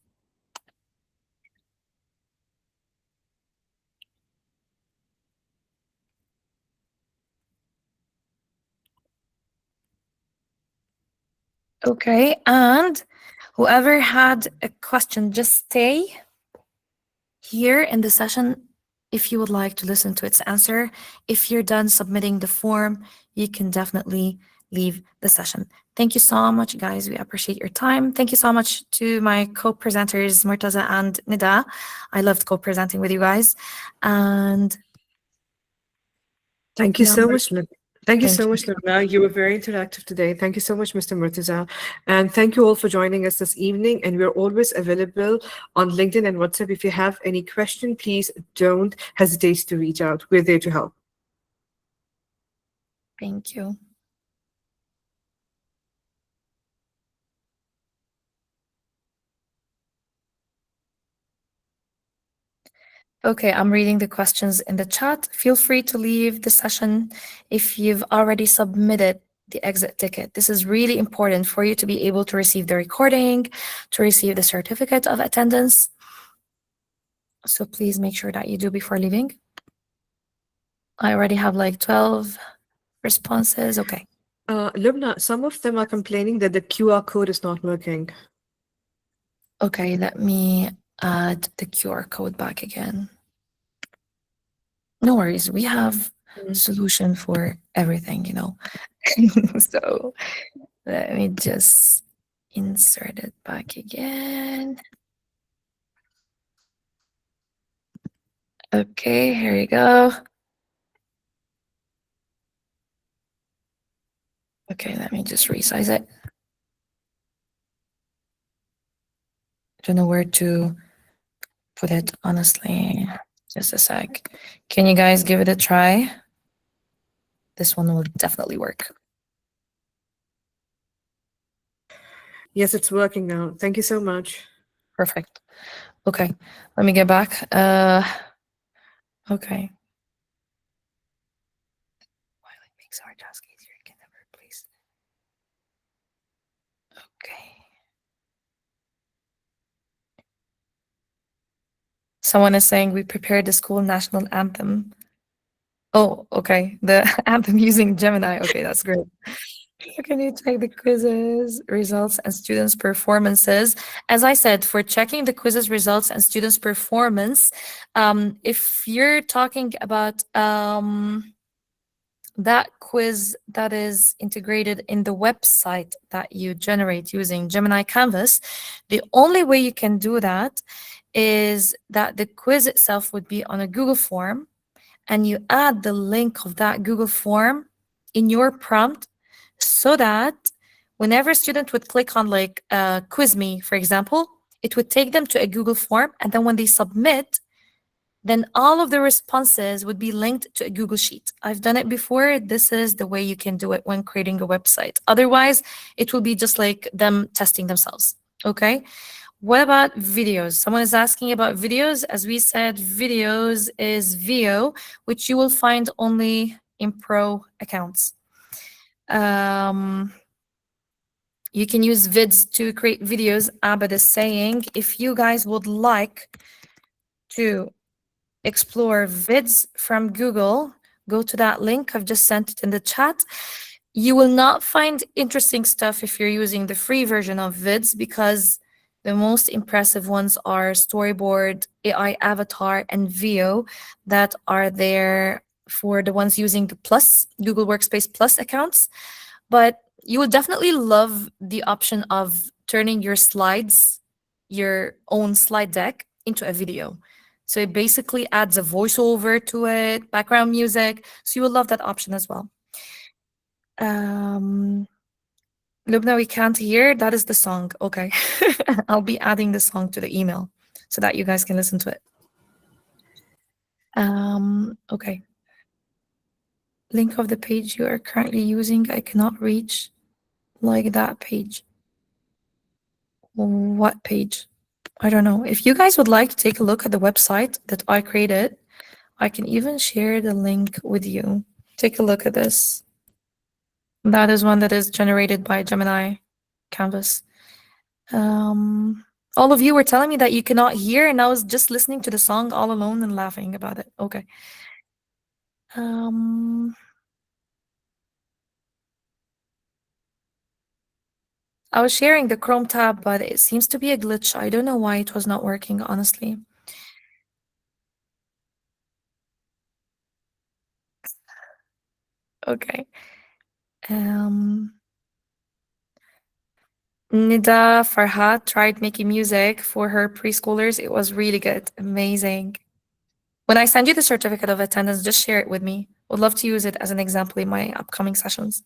Okay, and whoever had a question, just stay here in the session if you would like to listen to its answer. If you're done submitting the form, you can definitely leave the session. Thank you so much, guys. We appreciate your time. Thank you so much to my co-presenters, Murtaza and Nida. I loved co-presenting with you guys. And Thank you now, so much. Thank you thank so you. much, Lubna. You were very interactive today. Thank you so much, Mr. Murtaza. And thank you all for joining us this evening. And we're always available on LinkedIn and WhatsApp. If you have any question, please don't hesitate to reach out. We're there to help. Thank you. Okay, I'm reading the questions in the chat. Feel free to leave the session if you've already submitted the exit ticket. This is really important for you to be able to receive the recording, to receive the certificate of attendance. So please make sure that you do before leaving. I already have like 12 responses. Okay. Lubna, some of them are complaining that the QR code is not working. Okay, let me add the QR code back again. No worries. We have a solution for everything, you know. So let me just insert it back again. Okay, here we go. Okay, let me just resize it. I don't know where to put it, honestly. Just a sec. Can you guys give it a try? This one will definitely work. Yes, it's working now. Thank you so much. Perfect. Okay, let me get back. Okay. While it makes our task easier, it can never replace. Okay. Someone is saying we prepared the school national anthem. Oh, okay. The anthem using Gemini. Okay, that's great. How can you check the quizzes results and students' performances? As I said, for checking the quizzes results and students' performance, if you're talking about that quiz that is integrated in the website that you generate using Gemini Canvas, the only way you can do that is that the quiz itself would be on a Google form, and you add the link of that Google form in your prompt so that whenever a student would click on like quiz me, for example, it would take them to a Google form, and then when they submit, then all of the responses would be linked to a Google Sheet. I've done it before. This is the way you can do it when creating a website. Otherwise, it will be just like them testing themselves. Okay. What about videos? Someone is asking about videos. As we said, videos is VO, which you will find only in pro accounts. You can use vids to create videos. Abed is saying, if you guys would like to explore vids from Google, go to that link. I've just sent it in the chat. You will not find interesting stuff if you're using the free version of vids, because the most impressive ones are Storyboard, AI Avatar, and VO that are there for the ones using the Plus, Google Workspace Plus accounts. But you will definitely love the option of turning your slides, your own slide deck, into a video. So it basically adds a voiceover to it, background music. So you will love that option as well. Lubna, we can't hear. That is the song. Okay. I'll be adding the song to the email so that you guys can listen to it. Okay. Link of the page you are currently using. I cannot reach like that page. What page? I don't know. If you guys would like to take a look at the website that I created, I can even share the link with you. Take a look at this. That is one that is generated by Gemini Canvas. All of you were telling me that you cannot hear, and I was just listening to the song all alone and laughing about it. Okay. I was sharing the Chrome tab, but it seems to be a glitch. I don't know why it was not working, honestly. Okay. Nida Farhat tried making music for her preschoolers. It was really good. Amazing. When I send you the certificate of attendance, just share it with me. Would love to use it as an example in my upcoming sessions.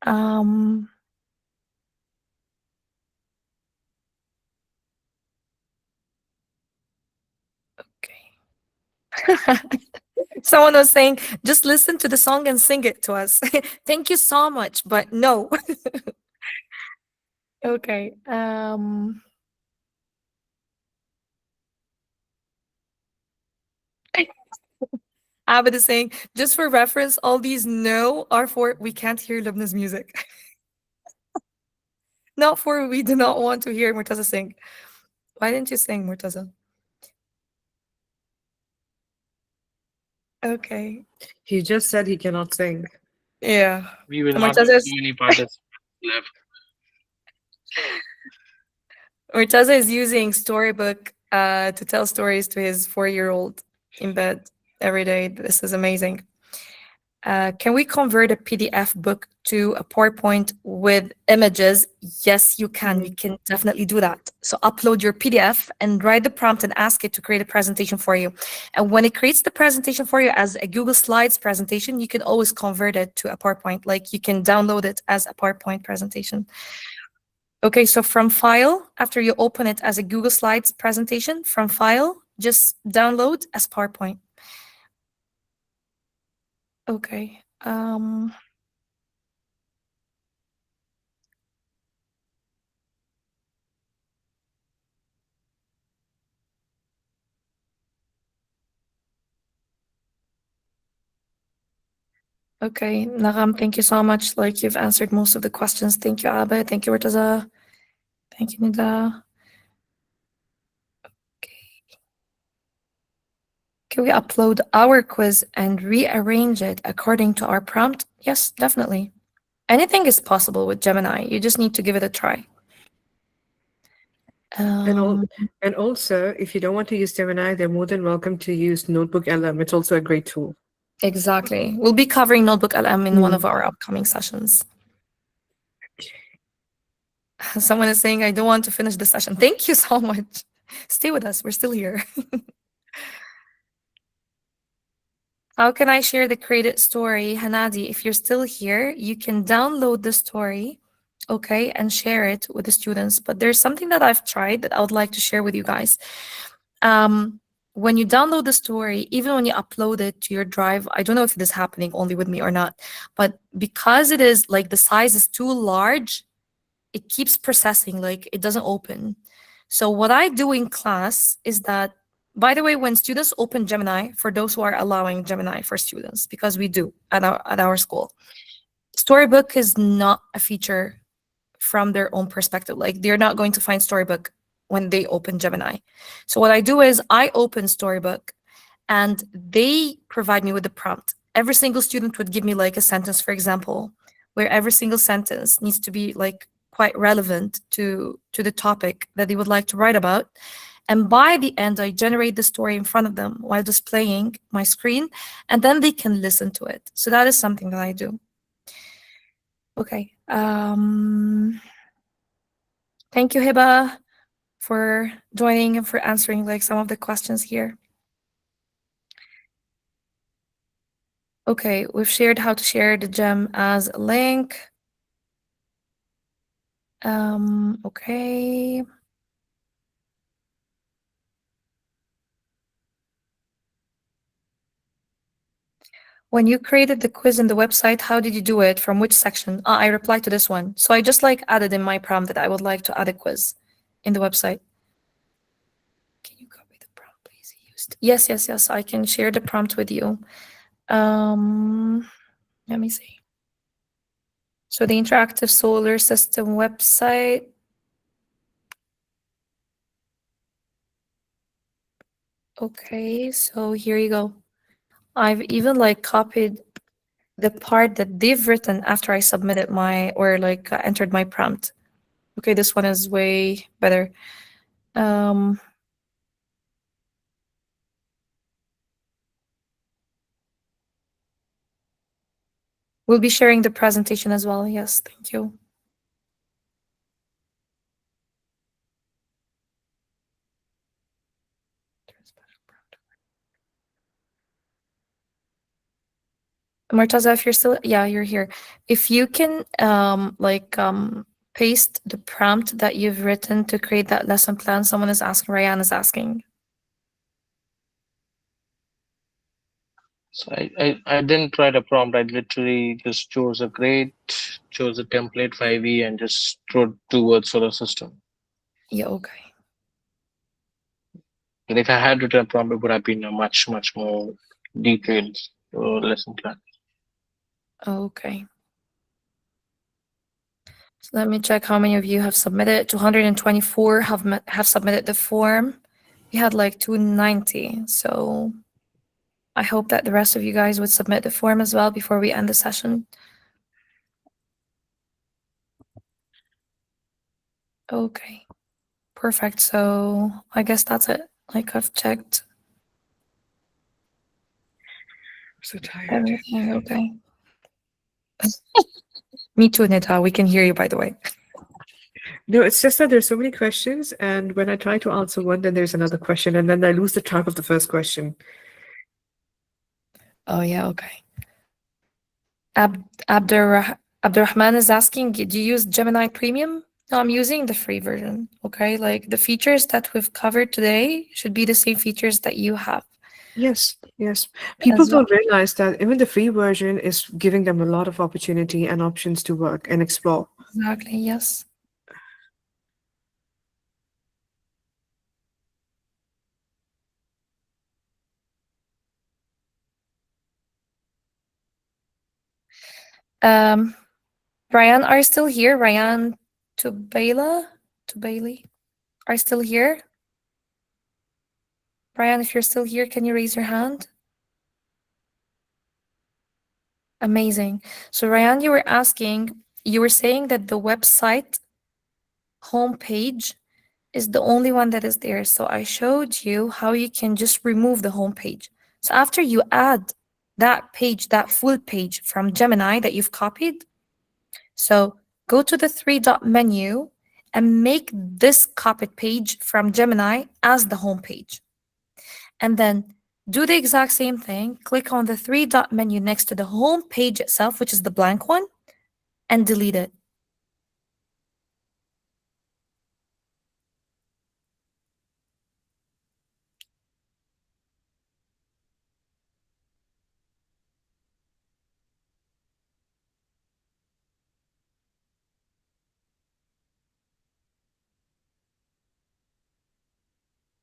Okay. Someone was saying, just listen to the song and sing it to us. Thank you so much, but no. Okay. Abed is saying, just for reference, all these no are for we can't hear Lubna's music. Not for we do not want to hear Murtaza sing. Why didn't you sing, Murtaza? Okay. He just said he cannot sing. Yeah. We will And not have Murtaza too is, many participants left. Murtaza is using Storybook to tell stories to his 4-year-old in bed every day. This is amazing. Can we convert a PDF book to a PowerPoint with images? Yes, you can. You can definitely do that. So upload your PDF and write the prompt and ask it to create a presentation for you. And when it creates the presentation for you as a Google Slides presentation, you can always convert it to a PowerPoint. Like you can download it as a PowerPoint presentation. Okay, so from file, after you open it as a Google Slides presentation, from file, just download as PowerPoint. Okay. Okay, Nagam, thank you so much. Like you've answered most of the questions. Thank you, Abe. Thank you, Urtaza. Thank you, Nida. Okay. Can we upload our quiz and rearrange it according to our prompt? Yes, definitely. Anything is possible with Gemini. You just need to give it a try. And all, Um, and also, if you don't want to use Gemini, they're more than welcome to use Notebook LM. It's also a great tool. exactly. We'll be covering Notebook LM in one of Mm. our upcoming sessions. Someone is saying, I don't want to finish the session. Thank you so much. Stay with us. We're still here. How can I share the created story? Hanadi, if you're still here, you can download the story, okay, and share it with the students. But there's something that I've tried that I would like to share with you guys. When you download the story, even when you upload it to your drive, I don't know if it is happening only with me or not, but because it is like the size is too large, it keeps processing, like it doesn't open. So what I do in class is that, by the way, when students open Gemini, for those who are allowing Gemini for students, because we do at our school, Storybook is not a feature from their own perspective. Like they're not going to find Storybook when they open Gemini. So what I do is I open Storybook and they provide me with the prompt. Every single student would give me like a sentence, for example, where every single sentence needs to be like quite relevant to the topic that they would like to write about. And by the end, I generate the story in front of them while displaying my screen, and then they can listen to it. So that is something that I do. Okay. Thank you, Hiba, for joining and for answering like some of the questions here. Okay, we've shared how to share the gem as a link. Okay. When you created the quiz in the website, how did you do it? From which section? I replied to this one. So I just like added in my prompt that I would like to add a quiz in the website. Can you copy the prompt, please? Yes, yes, yes. I can share the prompt with you. Let me see. So the Interactive Solar System website. Okay, so here you go. I've even like copied the part that they've written after I submitted my or like entered my prompt. Okay, this one is way better. We'll be sharing the presentation as well. Yes, thank you. Martaza, if you're still, yeah, you're here. If you can paste the prompt that you've written to create that lesson plan. Someone is asking, Ryan is asking. So I didn't write a prompt. I literally just chose a grade, chose a template 5e, and just wrote 2 words solar system. Yeah, okay. And if I had written a prompt, it would have been a much more detailed lesson plan. Okay. So let me check how many of you have submitted. 224 have submitted the form. We had like 290. So I hope that the rest of you guys would submit the form as well before we end the session. Okay, perfect. So I guess that's it. Like I've checked I'm so tired. everything. Okay. Me too, Nita. We can hear you, by the way. No, it's just that there's so many questions, and when I try to answer one, then there's another question, and then I lose the track of the first question. Oh, yeah, okay. Abdurrahman is asking, do you use Gemini Premium? No, I'm using the free version, okay? Like the features that we've covered today should be the same features that you have. Yes, yes. People As well. don't realize that even the free version is giving them a lot of opportunity and options to work and explore. Exactly, yes. Ryan, are you still here? Ryan Tubaili, are you still here? Brian, if you're still here, can you raise your hand? Amazing. So Ryan, you were saying that the website homepage is the only one that is there. So I showed you how you can just remove the homepage. So after you add that page, that full page from Gemini that you've copied, so go to the three dot menu and make this copied page from Gemini as the homepage. And then do the exact same thing. Click on the three dot menu next to the home page itself, which is the blank one, and delete it.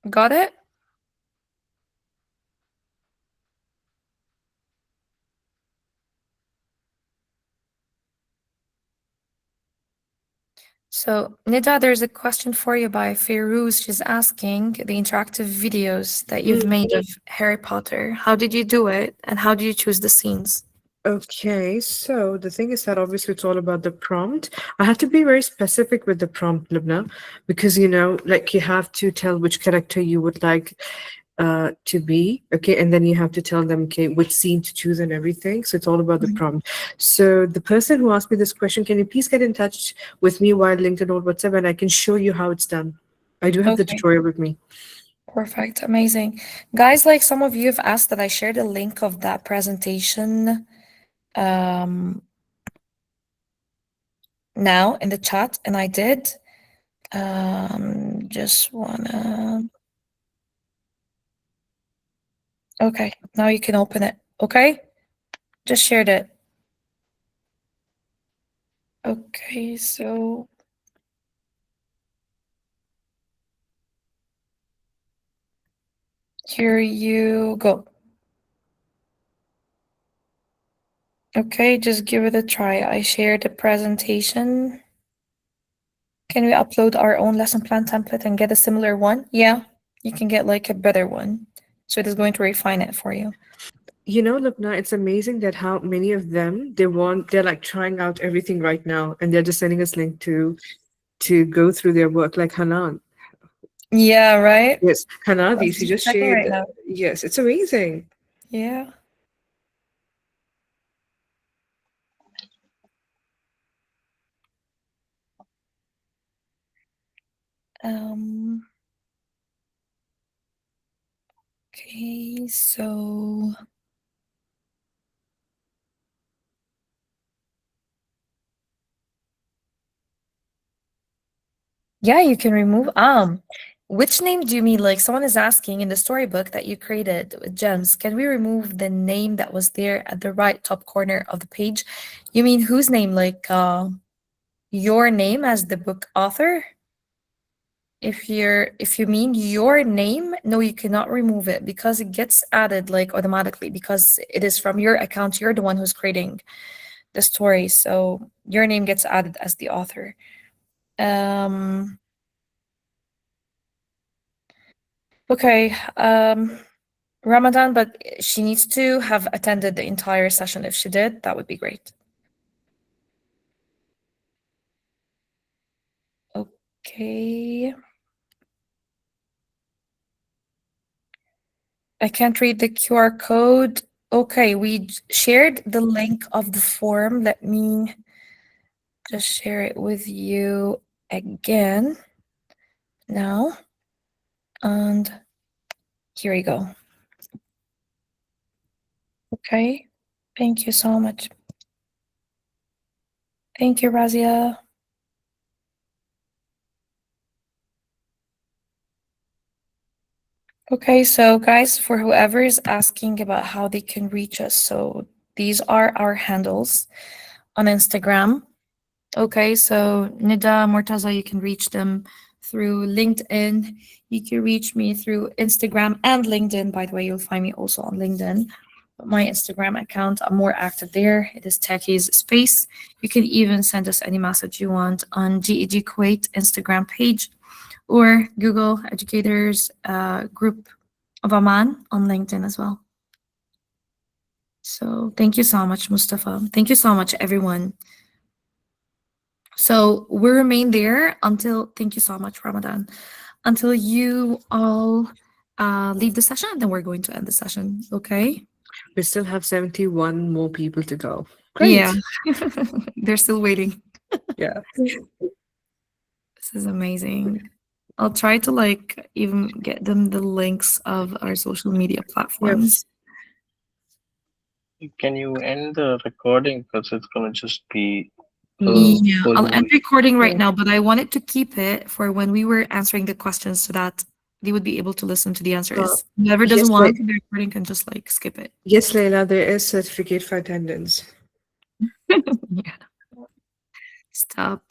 Got it? So, Nida, there's a question for you by Ferouz. She's asking the interactive videos that you've made of Harry Potter. How did you do it, and how did you choose the scenes? Okay, so the thing is that obviously it's all about the prompt. I have to be very specific with the prompt, Lubna, because like you have to tell which character you would like to be, okay, and then you have to tell them, okay, which scene to choose and everything. So it's all about the prompt. So the person who asked me this question, can you please get in touch with me via LinkedIn or WhatsApp, and I can show you how it's done. I do have the Okay. tutorial with me. Perfect. Amazing. Guys, like some of you have asked that I shared a link of that presentation now in the chat, and I did. Just wanna. Okay, now you can open it. Okay, just shared it. Okay, so here you go. Okay, just give it a try. I shared the presentation. Can we upload our own lesson plan template and get a similar one? Yeah, you can get like a better one. So it is going to refine it for you. Lubna, it's amazing that how many of them they're like trying out everything right now, and they're just sending us link to go through their work, like Hanan. Yeah, right? Yes, I'm Hanadi, she just just checking shared. right now. Yes, it's amazing. Yeah. Um, okay, so yeah, you can remove which name do you mean? Like someone is asking in the storybook that you created with gems, can we remove the name that was there at the right top corner of the page? You mean whose name? Like your name as the book author? If you mean your name, no, you cannot remove it because it gets added like automatically because it is from your account. You're the one who's creating the story, so your name gets added as the author. Okay, Ramadan, but she needs to have attended the entire session. If she did, that would be great. Okay. I can't read the QR code. Okay, we shared the link of the form. Let me just share it with you again now. And here we go. Okay, thank you so much. Thank you, Razia. Okay, so guys, for whoever is asking about how they can reach us, so these are our handles on Instagram. Okay, so Nida, Mortaza, you can reach them through LinkedIn. You can reach me through Instagram and LinkedIn. By the way, you'll find me also on LinkedIn. But my Instagram account, I'm more active there. It is Techies Space. You can even send us any message you want on GEG Kuwait Instagram page or Google Educators group of Oman on LinkedIn as well. So thank you so much, Mustafa. Thank you so much, everyone. So we remain there until, thank you so much, Ramadan, until you all leave the session, and then we're going to end the session. Okay? We still have 71 more people to go. Yeah. Great. They're still waiting. Yeah. This is amazing. I'll try to like even get them the links of our social media platforms. Can you end the recording because it's gonna just be Yeah, full. I'll end recording right Yeah. now, but I wanted to keep it for when we were answering the questions so that they would be able to listen to the answers. Whoever doesn't yes, want like- the recording can just like skip it. Yes, Leila, there is certificate for attendance. Yeah. Stop.